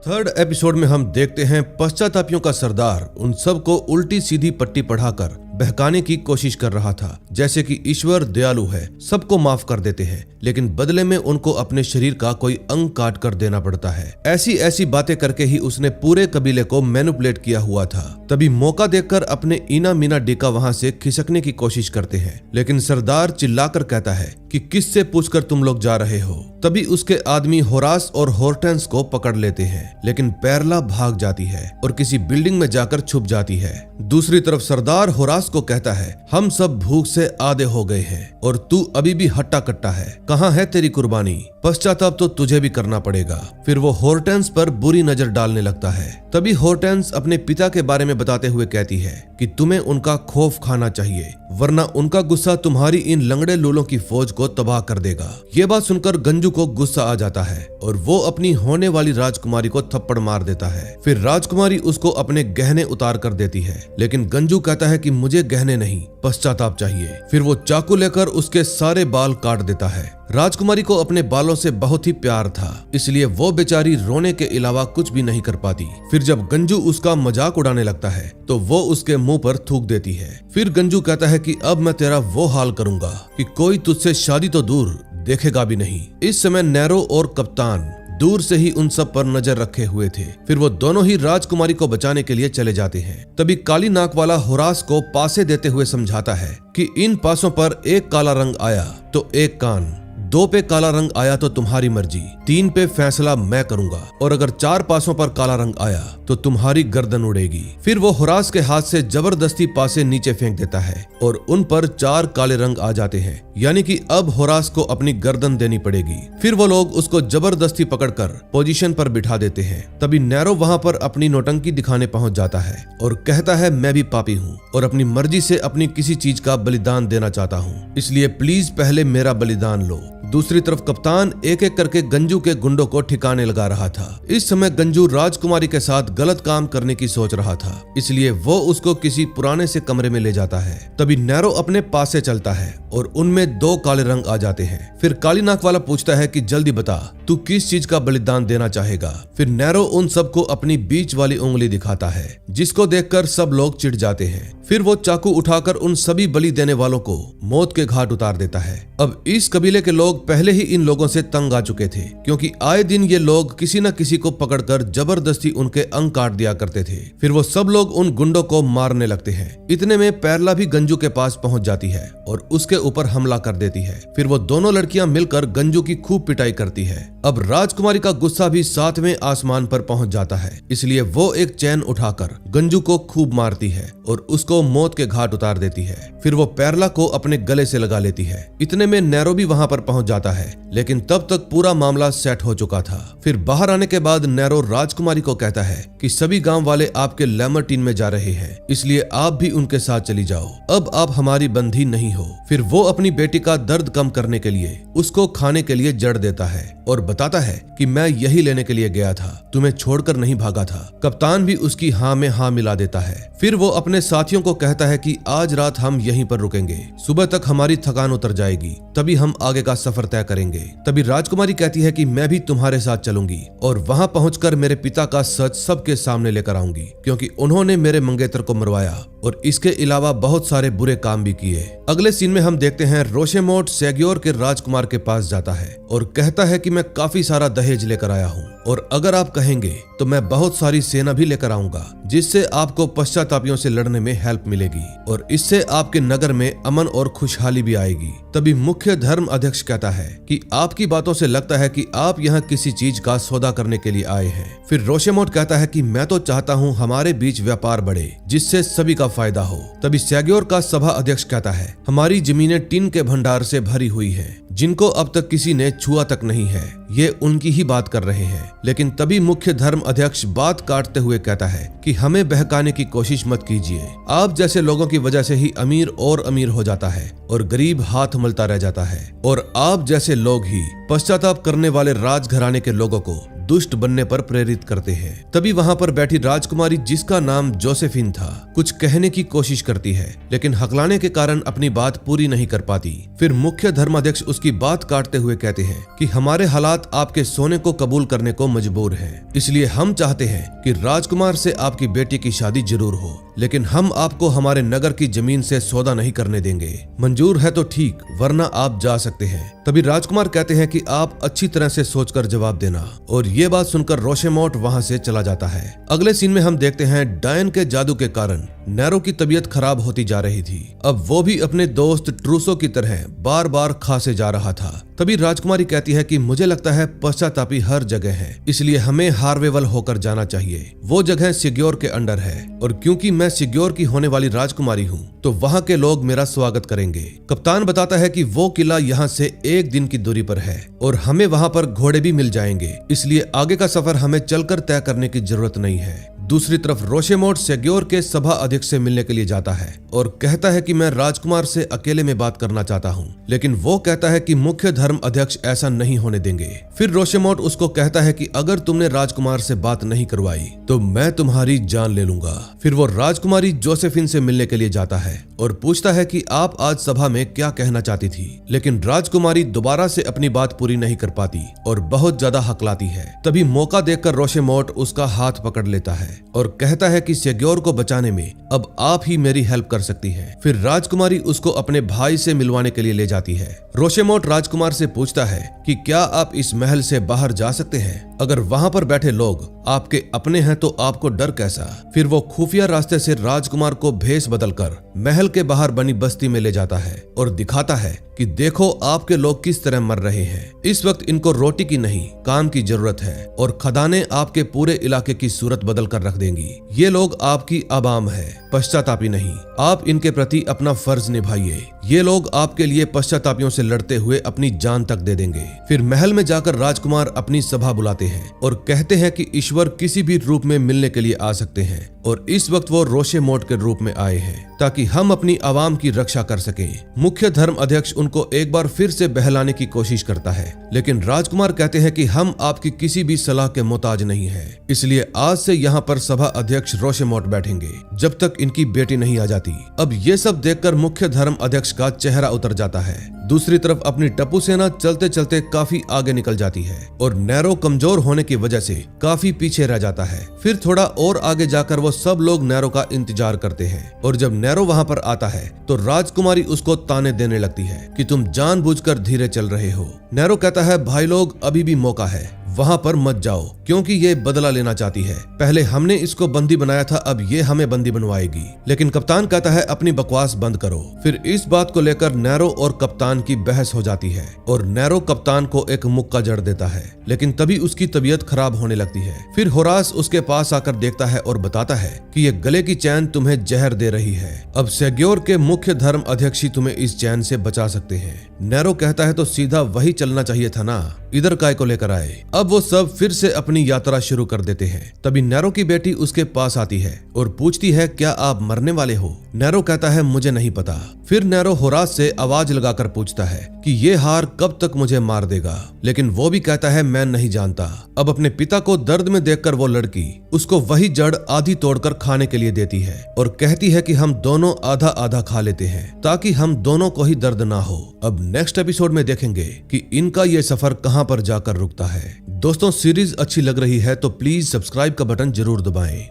थर्ड एपिसोड में हम देखते हैं पश्चातापियों का सरदार उन सबको उल्टी सीधी पट्टी पढ़ाकर बहकाने की कोशिश कर रहा था, जैसे कि ईश्वर दयालु है, सबको माफ कर देते हैं, लेकिन बदले में उनको अपने शरीर का कोई अंग काट कर देना पड़ता है। ऐसी ऐसी बातें करके ही उसने पूरे कबीले को मैनिपुलेट किया हुआ था। तभी मौका देखकर अपने इना मीना डिका वहां से खिसकने की कोशिश करते हैं, लेकिन सरदार चिल्लाकर कहता है कि किससे पूछकर तुम लोग जा रहे हो। तभी उसके आदमी होरास और होर्टेंस को पकड़ लेते हैं, लेकिन पेरला भाग जाती है और किसी बिल्डिंग में जाकर छुप जाती है। दूसरी तरफ सरदार होरास को कहता है हम सब भूख से आधे हो गए हैं और तू अभी भी हट्टा कट्टा है, कहाँ है तेरी कुर्बानी? पश्चाताप तो तुझे भी करना पड़ेगा। फिर वो होर्टेंस पर बुरी नजर डालने लगता है। तभी होर्टेंस अपने पिता के बारे में बताते हुए कहती है कि तुम्हें उनका खौफ खाना चाहिए, वरना उनका गुस्सा तुम्हारी इन लंगड़े लूलों की फौज को तबाह कर देगा। ये बात सुनकर गंजू को गुस्सा आ जाता है और वो अपनी होने वाली राजकुमारी को थप्पड़ मार देता है। फिर राजकुमारी उसको अपने गहने उतार कर देती है, लेकिन गंजू कहता है कि मुझे गहने नहीं, पश्चाताप चाहिए। फिर वो चाकू लेकर उसके सारे बाल काट देता है। राजकुमारी को अपने बालों से बहुत ही प्यार था, इसलिए वो बेचारी रोने के अलावा कुछ भी नहीं कर पाती। फिर जब गंजू उसका मजाक उड़ाने लगता है तो वो उसके मुंह पर थूक देती है। फिर गंजू कहता है कि अब मैं तेरा वो हाल करूंगा कि कोई तुझसे शादी तो दूर देखेगा भी नहीं। इस समय नैरो और कप्तान दूर से ही उन सब पर नजर रखे हुए थे। फिर वो दोनों ही राजकुमारी को बचाने के लिए चले जाते हैं। तभी काली नाक वाला होरास को पासे देते हुए समझाता है कि इन पासों पर एक काला रंग आया तो एक कान 2 पे काला रंग आया तो तुम्हारी मर्जी, 3 पे फैसला मैं करूंगा, और अगर 4 पासों पर काला रंग आया तो तुम्हारी गर्दन उड़ेगी। फिर वो हुरास के हाथ से जबरदस्ती पासे नीचे फेंक देता है और उन पर 4 काले रंग आ जाते हैं, यानी कि अब हुरास को अपनी गर्दन देनी पड़ेगी। फिर वो लोग उसको जबरदस्ती पकड़कर पोजीशन पर बिठा देते हैं। तभी नैरो वहां पर अपनी नौटंकी दिखाने पहुंच जाता है और कहता है मैं भी पापी हूँ और अपनी मर्जी से अपनी किसी चीज का बलिदान देना चाहता हूँ, इसलिए प्लीज पहले मेरा बलिदान लो। दूसरी तरफ कप्तान एक एक करके गंजू के गुंडों को ठिकाने लगा रहा था। इस समय गंजू राजकुमारी के साथ गलत काम करने की सोच रहा था, इसलिए वो उसको किसी पुराने से कमरे में ले जाता है। तभी नैरो अपने पास से चलता है और उनमें 2 काले रंग आ जाते हैं। फिर काली नाक वाला पूछता है कि जल्दी बता, तू किस चीज का बलिदान देना चाहेगा। फिर नैरो उन सबको अपनी बीच वाली उंगली दिखाता है, जिसको देखकर सब लोग चिढ़ जाते हैं। फिर वो चाकू उठाकर उन सभी बलि देने वालों को मौत के घाट उतार देता है। अब इस कबीले के लोग पहले ही इन लोगों से तंग आ चुके थे, क्योंकि आए दिन ये लोग किसी न किसी को पकड़कर जबरदस्ती उनके अंग काट दिया करते थे। फिर वो सब लोग उन गुंडों को मारने लगते हैं। इतने में पैरला भी गंजू के पास पहुंच जाती है और उसके ऊपर हमला कर देती है। फिर वो दोनों लड़कियां मिलकर गंजू की खूब पिटाई करती है। अब राजकुमारी का गुस्सा भी 7वें आसमान पर पहुंच जाता है, इसलिए वो एक चैन उठाकर गंजू को खूब मारती है और उसको मौत के घाट उतार देती है। फिर वो पैरला को अपने गले से लगा लेती है। इतने में नैरो भी वहां पर पहुंच जाता है, लेकिन तब तक पूरा मामला सेट हो चुका था। फिर बाहर आने के बाद नैरो राजकुमारी को कहता है कि सभी गांव वाले आपके लैमरटीन में जा रहे हैं, इसलिए आप भी उनके साथ चली जाओ। अब आप हमारी बंधी नहीं हो। फिर वो अपनी बेटी का दर्द कम करने के लिए उसको खाने के लिए जड़ देता है और बताता है कि मैं यही लेने के लिए गया था, तुम्हें छोड़कर नहीं भागा था। कप्तान भी उसकी हाँ में हाँ मिला देता है। फिर वो अपने साथियों को कहता है कि आज रात हम यहीं पर रुकेंगे, सुबह तक हमारी थकान उतर जाएगी, तभी हम आगे का सफर तय करेंगे। तभी राजकुमारी कहती है कि मैं भी तुम्हारे साथ चलूंगी और वहां पहुंचकर मेरे पिता का सच सबके सामने लेकर आऊंगी, क्योंकि उन्होंने मेरे मंगेतर को मरवाया और इसके अलावा बहुत सारे बुरे काम भी किए। अगले सीन में हम देखते हैं रोशेमोट सेग्योर के राजकुमार के पास जाता है और कहता है कि मैं काफी सारा दहेज लेकर आया हूँ और अगर आप कहेंगे तो मैं बहुत सारी सेना भी लेकर आऊंगा, जिससे आपको पश्चातापियों से लड़ने में हेल्प मिलेगी और इससे आपके नगर में अमन और खुशहाली भी आएगी। तभी मुख्य धर्म अध्यक्ष कहता है कि आपकी बातों से लगता है कि आप यहाँ किसी चीज का सौदा करने के लिए आए हैं। फिर रोशेमोट कहता है कि मैं तो चाहता हूँ हमारे बीच व्यापार बढ़े, जिससे सभी का फायदा हो। तभी सेग्योर का सभा अध्यक्ष कहता है हमारी जमीनें टिन के भंडार से भरी हुई हैं, जिनको अब तक किसी ने छुआ तक नहीं है, ये उनकी ही बात कर रहे हैं। लेकिन तभी मुख्य धर्म अध्यक्ष बात काटते हुए कहता है कि हमें बहकाने की कोशिश मत कीजिए। आप जैसे लोगों की वजह से ही अमीर और अमीर हो जाता है और गरीब हाथ मलता रह जाता है, और आप जैसे लोग ही पश्चाताप करने वाले राजघराने के लोगों को दुष्ट बनने पर प्रेरित करते हैं। तभी वहां पर बैठी राजकुमारी, जिसका नाम जोसेफिन था, कुछ कहने की कोशिश करती है, लेकिन हकलाने के कारण अपनी बात पूरी नहीं कर पाती। फिर मुख्य धर्माध्यक्ष उसकी बात काटते हुए कहते हैं कि हमारे हालात आपके सोने को कबूल करने को मजबूर हैं, इसलिए हम चाहते हैं कि राजकुमार से आपकी बेटी की शादी जरूर हो, लेकिन हम आपको हमारे नगर की जमीन से सौदा नहीं करने देंगे। मंजूर है तो ठीक, वरना आप जा सकते हैं। तभी राजकुमार कहते हैं कि आप अच्छी तरह से सोचकर जवाब देना, और ये बात सुनकर रोशेमोट वहां से चला जाता है। अगले सीन में हम देखते हैं डायन के जादू के कारण नैरो की तबीयत खराब होती जा रही थी। अब वो भी अपने दोस्त ट्रूसो की तरह बार बार खांसे जा रहा था। तभी राजकुमारी कहती है कि मुझे लगता है पश्चातापी हर जगह है, इसलिए हमें हार्वेवल होकर जाना चाहिए। वो जगह सिग्योर के अंडर है, और क्योंकि मैं सिग्योर की होने वाली राजकुमारी हूँ तो वहाँ के लोग मेरा स्वागत करेंगे। कप्तान बताता है कि वो किला यहाँ से 1 दिन की दूरी पर है और हमें वहाँ पर घोड़े भी मिल जाएंगे, इसलिए आगे का सफर हमें चलकर तय करने की जरूरत नहीं है। दूसरी तरफ रोशेमोट सेग्योर के सभा अध्यक्ष से मिलने के लिए जाता है और कहता है कि मैं राजकुमार से अकेले में बात करना चाहता हूँ, लेकिन वो कहता है कि मुख्य धर्म अध्यक्ष ऐसा नहीं होने देंगे। फिर रोशेमोट उसको कहता है कि अगर तुमने राजकुमार से बात नहीं करवाई तो मैं तुम्हारी जान ले लूंगा। फिर वो राजकुमारी जोसेफिन से मिलने के लिए जाता है और पूछता है कि आप आज सभा में क्या कहना चाहती थी, लेकिन राजकुमारी दोबारा से अपनी बात पूरी नहीं कर पाती और बहुत ज्यादा हकलाती है। तभी मौका देखकर रोशेमोट उसका हाथ पकड़ लेता है और कहता है कि सेग्योर को बचाने में अब आप ही मेरी हेल्प कर सकती हैं। फिर राजकुमारी उसको अपने भाई से मिलवाने के लिए ले जाती है। रोशेमोट राजकुमार से पूछता है कि क्या आप इस महल से बाहर जा सकते हैं। अगर वहाँ पर बैठे लोग आपके अपने हैं तो आपको डर कैसा। फिर वो खुफिया रास्ते से राजकुमार को भेष बदलकर महल के बाहर बनी बस्ती में ले जाता है और दिखाता है कि देखो आपके लोग किस तरह मर रहे हैं। इस वक्त इनको रोटी की नहीं काम की जरूरत है और खदानें आपके पूरे इलाके की सूरत बदल कर रख देंगी। ये लोग आपकी आवाम है, पश्चातापी नहीं। आप इनके प्रति अपना फर्ज निभाइए। ये लोग आपके लिए पश्चातापियों से लड़ते हुए अपनी जान तक दे देंगे। फिर महल में जाकर राजकुमार अपनी सभा बुलाते हैं और कहते हैं कि ईश्वर किसी भी रूप में मिलने के लिए आ सकते हैं और इस वक्त वो रोशेमोट के रूप में आए हैं ताकि हम अपनी आवाम की रक्षा कर सकें। मुख्य धर्म अध्यक्ष उनको एक बार फिर से बहलाने की कोशिश करता है, लेकिन राजकुमार कहते हैं कि हम आपकी किसी भी सलाह के मोहताज नहीं है, इसलिए आज से यहाँ पर सभा अध्यक्ष रोशेमोट बैठेंगे जब तक इनकी बेटी नहीं आ जाती। अब ये सब देखकर मुख्य धर्म अध्यक्ष का चेहरा उतर जाता है। दूसरी तरफ अपनी टप्पू सेना चलते चलते काफी आगे निकल जाती है और नैरो कमजोर होने की वजह से काफी पीछे रह जाता है। फिर थोड़ा और आगे जाकर वो सब लोग नैरो का इंतजार करते हैं और जब नैरो वहाँ पर आता है तो राजकुमारी उसको ताने देने लगती है कि तुम जानबूझकर धीरे चल रहे हो। नैरो कहता है भाई लोग अभी भी मौका है, वहाँ पर मत जाओ क्योंकि ये बदला लेना चाहती है। पहले हमने इसको बंदी बनाया था, अब ये हमें बंदी बनवाएगी। लेकिन कप्तान कहता है अपनी बकवास बंद करो। फिर इस बात को लेकर नैरो और कप्तान की बहस हो जाती है और नैरो कप्तान को एक मुक्का जड़ देता है, लेकिन तभी उसकी तबीयत खराब होने लगती है। फिर होरास उसके पास आकर देखता है और बताता है कि ये गले की चैन तुम्हें जहर दे रही है। अब सेग्योर के मुख्य धर्म अध्यक्ष ही तुम्हें इस चैन से बचा सकते हैं। नैरो कहता है तो सीधा वही चलना चाहिए था ना, इधर काय को लेकर आए। अब वो सब फिर से अपनी यात्रा शुरू कर देते हैं। तभी नैरो की बेटी उसके पास आती है और पूछती है क्या आप मरने वाले हो। नैरो कहता है मुझे नहीं पता। फिर नैरो होरास से आवाज लगाकर पूछता है कि ये हार कब तक मुझे मार देगा, लेकिन वो भी कहता है मैं नहीं जानता। अब अपने पिता को दर्द में देखकर वो लड़की उसको वही जड़ आधी तोड़कर खाने के लिए देती है और कहती है कि हम दोनों आधा आधा खा लेते हैं ताकि हम दोनों को ही दर्द ना हो। अब नेक्स्ट एपिसोड में देखेंगे कि इनका ये सफर कहां पर जाकर रुकता है। दोस्तों सीरीज अच्छी लग रही है तो प्लीज सब्सक्राइब का बटन जरूर दबाएं।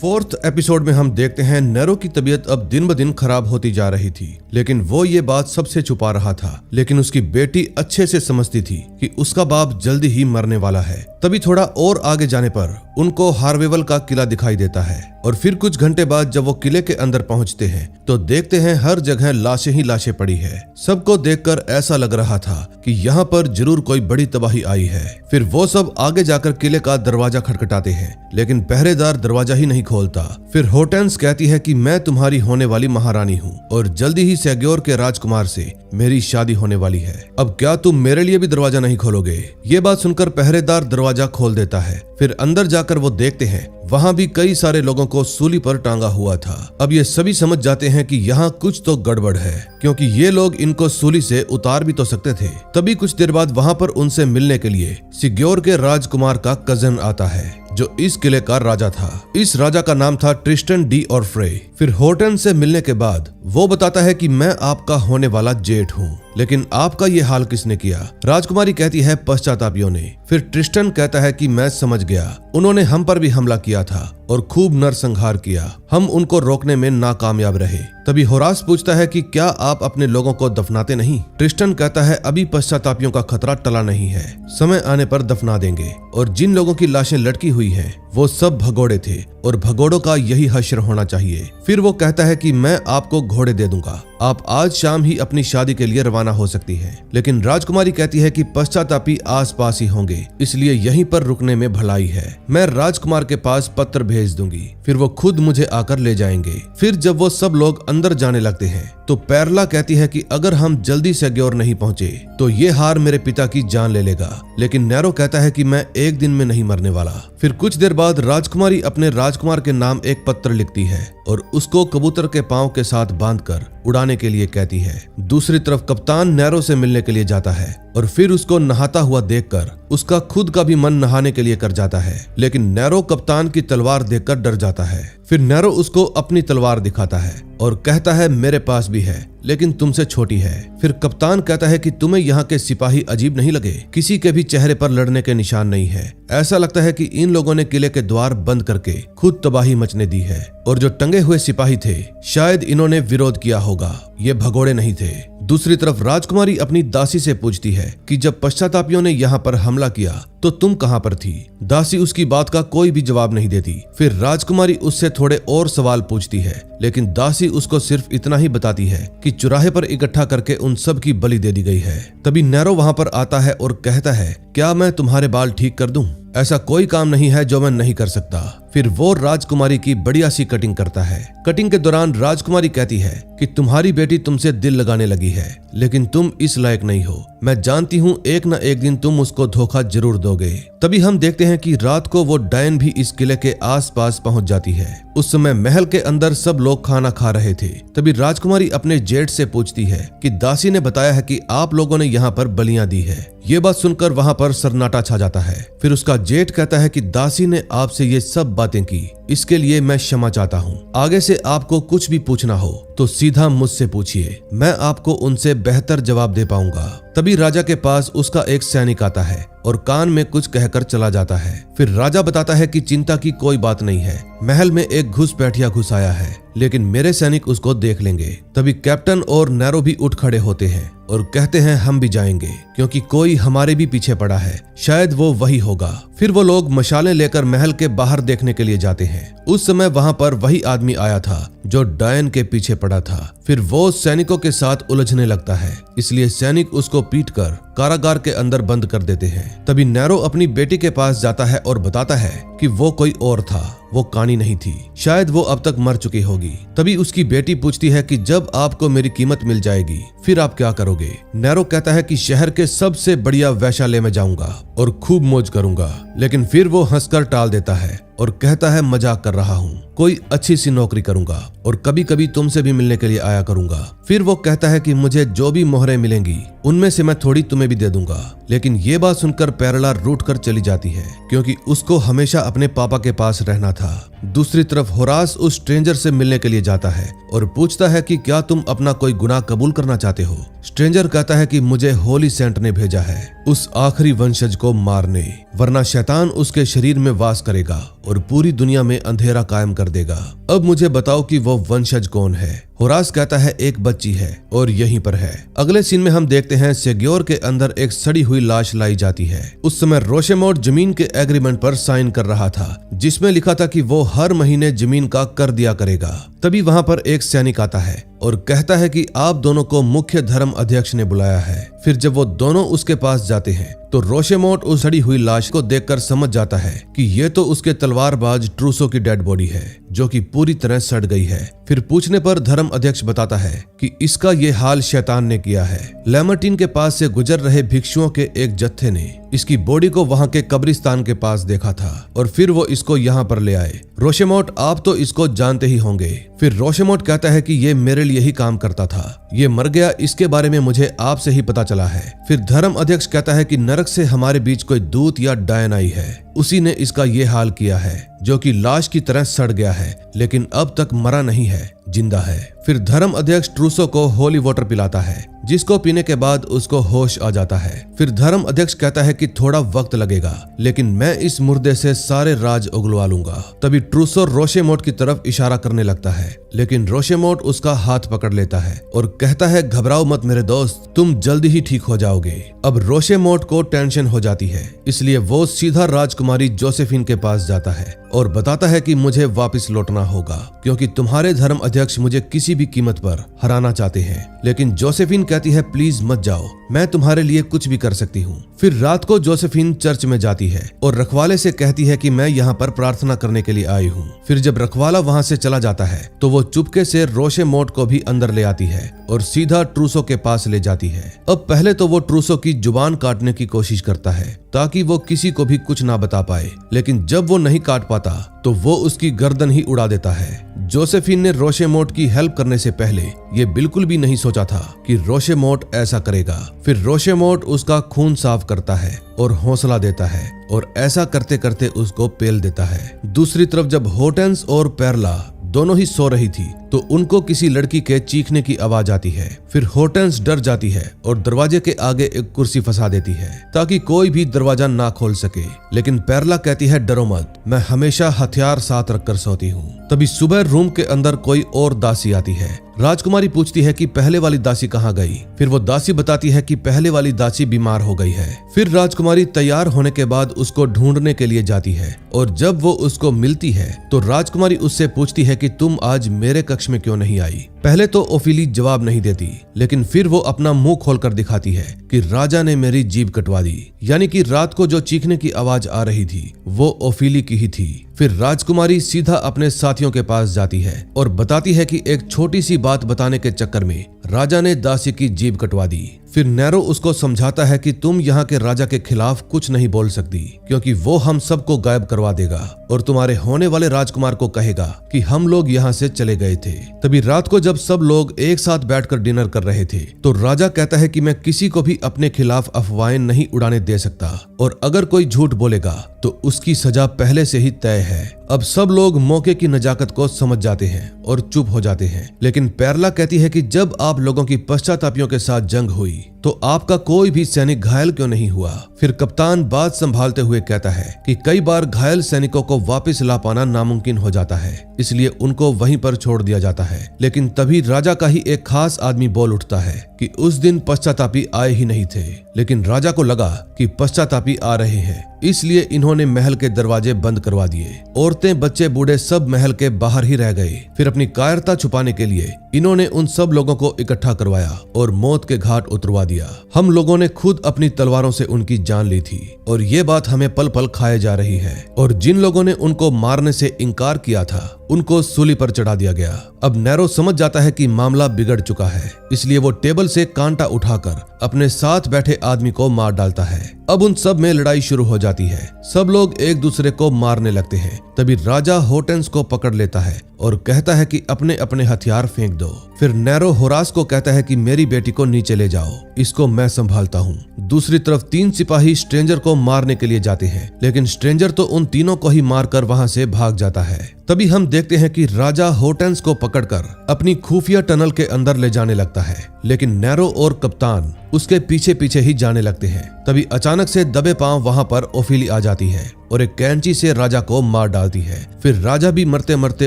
4th एपिसोड में हम देखते हैं नैरो की तबीयत अब दिन ब दिन खराब होती जा रही थी, लेकिन वो ये बात सबसे छुपा रहा था। लेकिन उसकी बेटी अच्छे से समझती थी कि उसका बाप जल्दी ही मरने वाला है। तभी थोड़ा और आगे जाने पर उनको हार्वेवल का किला दिखाई देता है और फिर कुछ घंटे बाद जब वो किले के अंदर पहुंचते हैं तो देखते हैं हर जगह लाशें ही लाशें पड़ी है। सबको देखकर ऐसा लग रहा था कि यहाँ पर जरूर कोई बड़ी तबाही आई है। फिर वो सब आगे जाकर किले का दरवाजा खटखटाते हैं, लेकिन पहरेदार दरवाजा ही नहीं खोलता। फिर होटेंस कहती है कि मैं तुम्हारी होने वाली महारानी हूँ और जल्दी ही सेग्योर के राजकुमार से मेरी शादी होने वाली है। अब क्या तुम मेरे लिए भी दरवाजा नहीं खोलोगे? ये बात सुनकर पहरेदार दरवाजा खोल देता है। फिर अंदर जाकर वो देखते हैं वहाँ भी कई सारे लोगों को सूली पर टांगा हुआ था। अब ये सभी समझ जाते हैं कि यहाँ कुछ तो गड़बड़ है, क्योंकि ये लोग इनको सूली से उतार भी तो सकते थे। तभी कुछ देर बाद वहाँ पर उनसे मिलने के लिए सिग्योर के राजकुमार का कजन आता है जो इस किले का राजा था। इस राजा का नाम था ट्रिस्टन डी ऑर्फ्रे। फिर होर्टन से मिलने के बाद वो बताता है कि मैं आपका होने वाला जेठ हूँ, लेकिन आपका ये हाल किसने किया? राजकुमारी कहती है पश्चातापियों ने। फिर ट्रिस्टन कहता है कि मैं समझ गया, उन्होंने हम पर भी हमला किया था और खूब नरसंहार किया, हम उनको रोकने में नाकामयाब रहे। तभी होरास पूछता है कि क्या आप अपने लोगों को दफनाते नहीं? ट्रिस्टन कहता है अभी पश्चातापियों का खतरा टला नहीं है, समय आने पर दफना देंगे। और जिन लोगों की लाशें लटकी हुई हैं वो सब भगोड़े थे और भगोड़ों का यही हश्र होना चाहिए। फिर वो कहता है कि मैं आपको घोड़े दे दूंगा, आप आज शाम ही अपनी शादी के लिए रवाना हो सकती हैं। लेकिन राजकुमारी कहती है कि पश्चातापी आसपास ही होंगे, इसलिए यहीं पर रुकने में भलाई है। मैं राजकुमार के पास पत्र भेज दूंगी, फिर वो खुद मुझे आकर ले जाएंगे। फिर जब वो सब लोग अंदर जाने लगते हैं तो पैरला कहती है कि अगर हम जल्दी से ग्योर नहीं पहुंचे तो ये हार मेरे पिता की जान ले लेगा। लेकिन नैरो कहता है कि मैं एक दिन में नहीं मरने वाला। फिर कुछ देर बाद राजकुमारी अपने राजकुमार के नाम एक पत्र लिखती है और उसको कबूतर के पांव के साथ बांधकर उड़ाने के लिए कहती है। दूसरी तरफ कप्तान नैरो से मिलने के लिए जाता है और फिर उसको नहाता हुआ देखकर उसका खुद का भी मन नहाने के लिए कर जाता है, लेकिन नैरो कप्तान की तलवार देखकर डर जाता है। फिर नैरो उसको अपनी तलवार दिखाता है और कहता है मेरे पास भी है, लेकिन तुमसे छोटी है। फिर कप्तान कहता है कि तुम्हें यहाँ के सिपाही अजीब नहीं लगे? किसी के भी चेहरे पर लड़ने के निशान नहीं है। ऐसा लगता है कि इन लोगों ने किले के द्वार बंद करके खुद तबाही मचने दी है और जो टंगे हुए सिपाही थे शायद इन्होंने विरोध किया होगा, ये भगोड़े नहीं थे। दूसरी तरफ राजकुमारी अपनी दासी से पूछती है कि जब पश्चातापियों ने यहाँ पर हमला किया तो तुम कहाँ पर थी। दासी उसकी बात का कोई भी जवाब नहीं देती। फिर राजकुमारी उससे थोड़े और सवाल पूछती है, लेकिन दासी उसको सिर्फ इतना ही बताती है कि चौराहे पर इकट्ठा करके उन सब की बलि दे दी गई है। तभी नैरो वहाँ पर आता है और कहता है, क्या मैं तुम्हारे बाल ठीक कर दूं? ऐसा कोई काम नहीं है जो मैं नहीं कर सकता। फिर वो राजकुमारी की बढ़िया सी कटिंग करता है। कटिंग के दौरान राजकुमारी कहती है कि तुम्हारी बेटी तुमसे दिल लगाने लगी है, लेकिन तुम इस लायक नहीं हो। मैं जानती हूँ एक न एक दिन तुम उसको धोखा जरूर दोगे। तभी हम देखते हैं कि रात को वो डायन भी इस किले के आसपास पहुंच जाती है। उस समय महल के अंदर सब लोग खाना खा रहे थे। तभी राजकुमारी अपने जेठ से पूछती है कि दासी ने बताया है कि आप लोगों ने यहाँ पर बलियां दी है। ये बात सुनकर वहाँ पर सन्नाटा छा जाता है। फिर उसका जेठ कहता है कि दासी ने आपसे ये सब बातें की, इसके लिए मैं क्षमा चाहता हूँ। आगे से आपको कुछ भी पूछना हो तो सीधा मुझसे पूछिए, मैं आपको उनसे बेहतर जवाब दे पाऊंगा। तभी राजा के पास उसका एक सैनिक आता है और कान में कुछ कहकर चला जाता है। फिर राजा बताता है कि चिंता की कोई बात नहीं है, महल में एक घुसपैठिया घुस आया है, लेकिन मेरे सैनिक उसको देख लेंगे। तभी कैप्टन और नैरो भी उठ खड़े होते हैं और कहते हैं हम भी जाएंगे, क्योंकि कोई हमारे भी पीछे पड़ा है, शायद वो वही होगा। फिर वो लोग मशालें लेकर महल के बाहर देखने के लिए जाते हैं। उस समय वहां पर वही आदमी आया था जो डायन के पीछे पड़ा था। फिर वो सैनिकों के साथ उलझने लगता है, इसलिए सैनिक उसको पीटकर कारागार के अंदर बंद कर देते हैं। तभी नैरो अपनी बेटी के पास जाता है और बताता है कि वो कोई और था, वो कानी नहीं थी, शायद वो अब तक मर चुकी होगी। तभी उसकी बेटी पूछती है कि जब आपको मेरी कीमत मिल जाएगी फिर आप क्या करोगे। नैरो कहता है कि शहर के सबसे बढ़िया वैश्यालय में जाऊंगा और खूब मौज करूंगा, लेकिन फिर वो हंसकर टाल देता है और कहता है मजाक कर रहा हूँ, कोई अच्छी सी नौकरी करूंगा और कभी कभी तुमसे भी मिलने के लिए आया करूंगा। फिर वो कहता है कि मुझे जो भी मोहरें मिलेंगी उनमें से मैं थोड़ी तुम्हें भी दे दूंगा। लेकिन ये बात सुनकर पेरला रूठ कर चली जाती है, क्योंकि उसको हमेशा अपने पापा के पास रहना था। दूसरी तरफ होरास उस स्ट्रेंजर से मिलने के लिए जाता है और पूछता है कि क्या तुम अपना कोई गुनाह कबूल करना चाहते हो। स्ट्रेंजर कहता है कि मुझे होली सेंट ने भेजा है उस आखिरी वंशज को मारने, वरना शैतान उसके शरीर में वास करेगा और पूरी दुनिया में अंधेरा कायम कर देगा। अब मुझे बताओ कि वो वंशज कौन है। होरास कहता है एक बच्ची है और यहीं पर है। अगले सीन में हम देखते हैं सेग्योर के अंदर एक सड़ी हुई लाश लाई जाती है। उस समय रोशेमोड जमीन के एग्रीमेंट पर साइन कर रहा था, जिसमें लिखा था कि वो हर महीने जमीन का कर दिया करेगा। तभी वहां पर एक सैनिक आता है और कहता है कि आप दोनों को मुख्य धर्म अध्यक्ष ने बुलाया है। फिर जब वो दोनों उसके पास जाते हैं तो रोशेमोड उस सड़ी हुई लाश को देखकर समझ जाता है कि ये तो उसके तलवारबाज ट्रूसो की डेड बॉडी है, जो कि पूरी तरह सड़ गई है। फिर पूछने पर धर्म अध्यक्ष बताता है कि इसका ये हाल शैतान ने किया है। लैमर्टिन के पास से गुजर रहे भिक्षुओं के एक जत्थे ने इसकी बॉडी को वहां के कब्रिस्तान के पास देखा था और फिर वो इसको यहाँ पर ले आए। रोशेमोड आप तो इसको जानते ही होंगे। फिर रोशेमोड कहता है कि ये मेरे लिए ही काम करता था, ये मर गया, इसके बारे में मुझे आपसे ही पता चला है। फिर धर्म अध्यक्ष कहता है कि नरक से हमारे बीच कोई दूत या डायन आई है, उसी ने इसका ये हाल किया है, जो कि लाश की तरह सड़ गया है, लेकिन अब तक मरा नहीं है, जिंदा है। फिर धर्म अध्यक्ष ट्रूसो को होली वाटर पिलाता है, जिसको पीने के बाद उसको होश आ जाता है। फिर धर्म अध्यक्ष कहता है कि थोड़ा वक्त लगेगा, लेकिन मैं इस मुर्दे से सारे राज उगलवा लूंगा। तभी ट्रूसो रोशेमोड की तरफ इशारा करने लगता है, लेकिन रोशेमोड उसका हाथ पकड़ लेता है और कहता है घबराओ मत मेरे दोस्त, तुम जल्दी ही ठीक हो जाओगे। अब रोशेमोड को टेंशन हो जाती है, इसलिए वो सीधा राजकुमारी जोसेफिन के पास जाता है और बताता है कि मुझे वापस लौटना होगा, क्योंकि तुम्हारे धर्म अध्यक्ष मुझे किसी भी कीमत पर हराना चाहते हैं। लेकिन जोसेफिन कहती है प्लीज मत जाओ, मैं तुम्हारे लिए कुछ भी कर सकती हूँ। फिर रात को जोसेफिन चर्च में जाती है और रखवाले से कहती है कि मैं यहाँ पर प्रार्थना करने के लिए आई हूँ। फिर जब रखवाला वहाँ से चला जाता है तो वो चुपके से रोशेमोड को भी अंदर ले आती है और सीधा ट्रूसो के पास ले जाती है। अब पहले तो वो ट्रूसो की जुबान काटने की कोशिश करता है ताकि वो किसी को भी कुछ ना बता पाए, लेकिन जब वो नहीं काट पाता तो वो उसकी गर्दन ही उड़ा देता है। जोसेफिन ने रोशेमोड की हेल्प करने से पहले ये बिल्कुल भी नहीं सोचा था कि रोशेमोड ऐसा करेगा। फिर रोशेमोड उसका खून साफ करता है और हौसला देता है और ऐसा करते करते उसको पेल देता है। दूसरी तरफ जब होटेंस और पेरला दोनों ही सो रही थी तो उनको किसी लड़की के चीखने की आवाज आती है। फिर होटेंस डर जाती है और दरवाजे के आगे एक कुर्सी फंसा देती है ताकि कोई भी दरवाजा ना खोल सके, लेकिन पेरला कहती है डरो मत, मैं हमेशा हथियार साथ रखकर सोती हूँ। तभी सुबह रूम के अंदर कोई और दासी आती है। राजकुमारी पूछती है कि पहले वाली दासी कहाँ गई। फिर वो दासी बताती है कि पहले वाली दासी बीमार हो गई है। फिर राजकुमारी तैयार होने के बाद उसको ढूंढने के लिए जाती है और जब वो उसको मिलती है तो राजकुमारी उससे पूछती है कि तुम आज मेरे कक्ष में क्यों नहीं आई। पहले तो ओफिली जवाब नहीं देती, लेकिन फिर वो अपना मुंह खोलकर दिखाती है कि राजा ने मेरी जीभ कटवा दी। यानी कि रात को जो चीखने की आवाज आ रही थी वो ओफिली की ही थी। फिर राजकुमारी सीधा अपने साथियों के पास जाती है और बताती है कि एक छोटी सी बात बताने के चक्कर में राजा ने दासी की जीभ कटवा दी। फिर नैरो उसको समझाता है कि तुम यहाँ के राजा के खिलाफ कुछ नहीं बोल सकती, क्योंकि वो हम सबको गायब करवा देगा और तुम्हारे होने वाले राजकुमार को कहेगा कि हम लोग यहाँ से चले गए थे। तभी रात को जब सब लोग एक साथ बैठकर डिनर कर रहे थे तो राजा कहता है कि मैं किसी को भी अपने खिलाफ अफवाहें नहीं उड़ाने दे सकता और अगर कोई झूठ बोलेगा तो उसकी सजा पहले से ही तय है। अब सब लोग मौके की नजाकत को समझ जाते हैं और चुप हो जाते हैं, लेकिन पेरला कहती है कि जब आप लोगों की पश्चातापियों के साथ जंग हुई तो आपका कोई भी सैनिक घायल क्यों नहीं हुआ। फिर कप्तान बात संभालते हुए कहता है कि कई बार घायल सैनिकों को वापस ला पाना नामुमकिन हो जाता है, इसलिए उनको वहीं पर छोड़ दिया जाता है। लेकिन तभी राजा का ही एक खास आदमी बोल उठता है कि उस दिन पश्चातापी आए ही नहीं थे, लेकिन राजा को लगा कि पश्चातापी आ रहे हैं, इसलिए इन्होंने महल के दरवाजे बंद करवा दिए। औरतें, बच्चे, बूढ़े सब महल के बाहर ही रह गए। फिर अपनी कायरता छुपाने के लिए इन्होंने उन सब लोगों को इकट्ठा करवाया और मौत के घाट उतरवा दिया। हम लोगों ने खुद अपनी तलवारों से उनकी जान ली थी और ये बात हमें पल पल खाए जा रही है। और जिन लोगों ने उनको मारने से इनकार किया था उनको सूली पर चढ़ा दिया गया। अब नैरो समझ जाता है कि मामला बिगड़ चुका है, इसलिए वो टेबल से कांटा उठाकर अपने साथ बैठे आदमी को मार डालता है। अब उन सब में लड़ाई शुरू हो जाती है। सब लोग एक दूसरे को मारने लगते हैं। तभी राजा होटेंस को पकड़ लेता है और कहता है कि अपने अपने हथियार फेंक दो। फिर नैरो होरास को कहता है कि मेरी बेटी को नीचे ले जाओ, इसको मैं संभालता हूँ। दूसरी तरफ 3 सिपाही स्ट्रेंजर को मारने के लिए जाते हैं, लेकिन स्ट्रेंजर तो उन तीनों को ही मारकर वहां से भाग जाता है। तभी हम देखते हैं कि राजा होटेंस को पकड़कर अपनी खुफिया टनल के अंदर ले जाने लगता है, लेकिन नैरो और कप्तान उसके पीछे पीछे ही जाने लगते हैं। तभी अचानक से दबे पांव वहां पर ओफिली आ जाती है और एक कैंची से राजा को मार डालती है। फिर राजा भी मरते मरते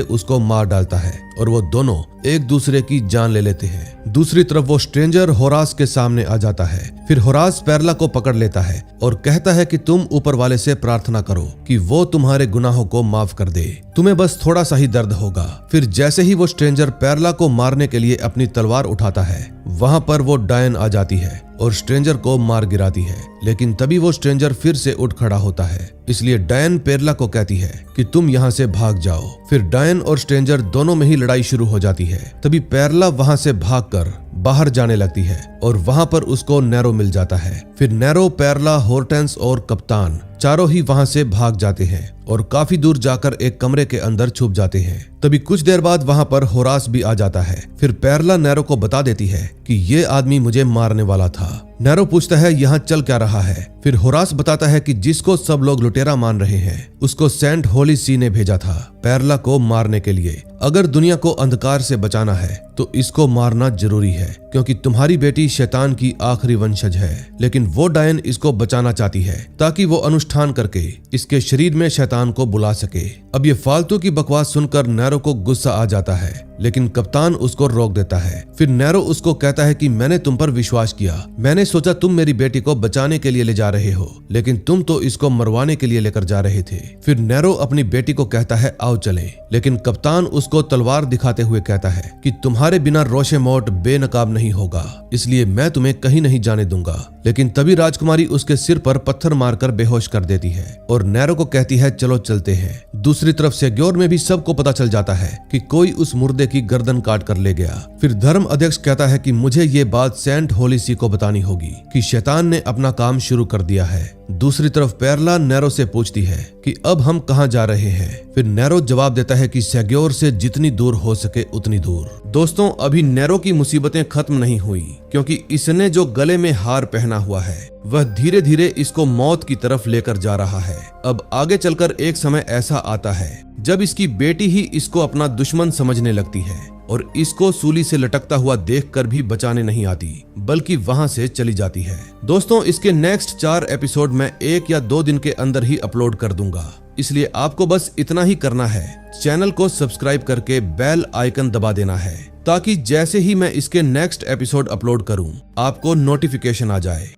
उसको मार डालता है और वो दोनों एक दूसरे की जान ले लेते हैं। दूसरी तरफ वो स्ट्रेंजर होरास के सामने आ जाता है। फिर होरास पेरला को पकड़ लेता है और कहता है कि तुम ऊपर वाले से प्रार्थना करो कि वो तुम्हारे गुनाहों को माफ कर दे, तुम्हें बस थोड़ा सा ही दर्द होगा। फिर जैसे ही वो स्ट्रेंजर पेरला को मारने के लिए अपनी तलवार उठाता है, वहां पर वो डायन आ जाती है और स्ट्रेंजर को मार गिराती है। लेकिन तभी वो स्ट्रेंजर फिर से उठ खड़ा होता है, इसलिए डायन पेरला को कहती है कि तुम यहाँ से भाग जाओ। फिर डायन और स्ट्रेंजर दोनों में ही लड़ाई शुरू हो जाती है। तभी पेरला वहां से भागकर बाहर जाने लगती है और वहां पर उसको नैरो मिल जाता है। फिर नैरो, पेरला, होर्टेंस और कप्तान चारों ही वहां से भाग जाते हैं और काफी दूर जाकर एक कमरे के अंदर छुप जाते हैं। तभी कुछ देर बाद वहां पर होरास भी आ जाता है। फिर पेरला नैरो को बता देती है कि ये आदमी मुझे मारने वाला था। नैरो पूछता है यहाँ चल क्या रहा है। फिर होरास बताता है कि जिसको सब लोग लुटेरा मान रहे हैं उसको सेंट होली सी ने भेजा था पेरला को मारने के लिए। अगर दुनिया को अंधकार से बचाना है तो इसको मारना जरूरी है, क्योंकि तुम्हारी बेटी शैतान की आखिरी वंशज है। लेकिन वो डायन इसको बचाना चाहती है ताकि वो अनुष्ठान करके इसके शरीर में शैतान को बुला सके। अब ये फालतू की बकवास सुनकर नैरो को गुस्सा आ जाता है, लेकिन कप्तान उसको रोक देता है। फिर नैरो उसको कहता है कि मैंने तुम पर विश्वास किया, मैंने सोचा तुम मेरी बेटी को बचाने के लिए ले जा रहे हो, लेकिन तुम तो इसको मरवाने के लिए लेकर जा रहे थे। फिर नैरो अपनी बेटी को कहता है आओ चलें, लेकिन कप्तान उसको तलवार दिखाते हुए कहता है कि तुम्हारे बिना रोशेमोट बेनकाब नहीं होगा, इसलिए मैं तुम्हें कहीं नहीं जाने दूंगा। लेकिन तभी राजकुमारी उसके सिर पर पत्थर मारकर बेहोश कर देती है और नैरो को कहती है चलो चलते हैं। दूसरी तरफ सेग्योर में भी सबको पता चल जाता है कि कोई उस मुर्दे की गर्दन काट कर ले गया। फिर धर्म अध्यक्ष कहता है कि मुझे ये बात सेंट होली सी को बतानी होगी कि शैतान ने अपना काम शुरू कर दिया है। दूसरी तरफ पेरला नैरो से पूछती है कि अब हम कहाँ जा रहे हैं। फिर नैरो जवाब देता है कि सेग्योर से जितनी दूर हो सके उतनी दूर। दोस्तों, अभी नैरो की मुसीबतें खत्म नहीं हुई, क्योंकि इसने जो गले में हार पहना हुआ है वह धीरे धीरे इसको मौत की तरफ लेकर जा रहा है। अब आगे चलकर एक समय ऐसा आता है जब इसकी बेटी ही इसको अपना दुश्मन समझने लगती है और इसको सूली से लटकता हुआ देखकर भी बचाने नहीं आती, बल्कि वहां से चली जाती है। दोस्तों, इसके नेक्स्ट 4 एपिसोड मैं 1 या 2 दिन के अंदर ही अपलोड कर दूंगा, इसलिए आपको बस इतना ही करना है, चैनल को सब्सक्राइब करके बेल आइकन दबा देना है ताकि जैसे ही मैं इसके नेक्स्ट एपिसोड अपलोड करूं आपको नोटिफिकेशन आ जाए।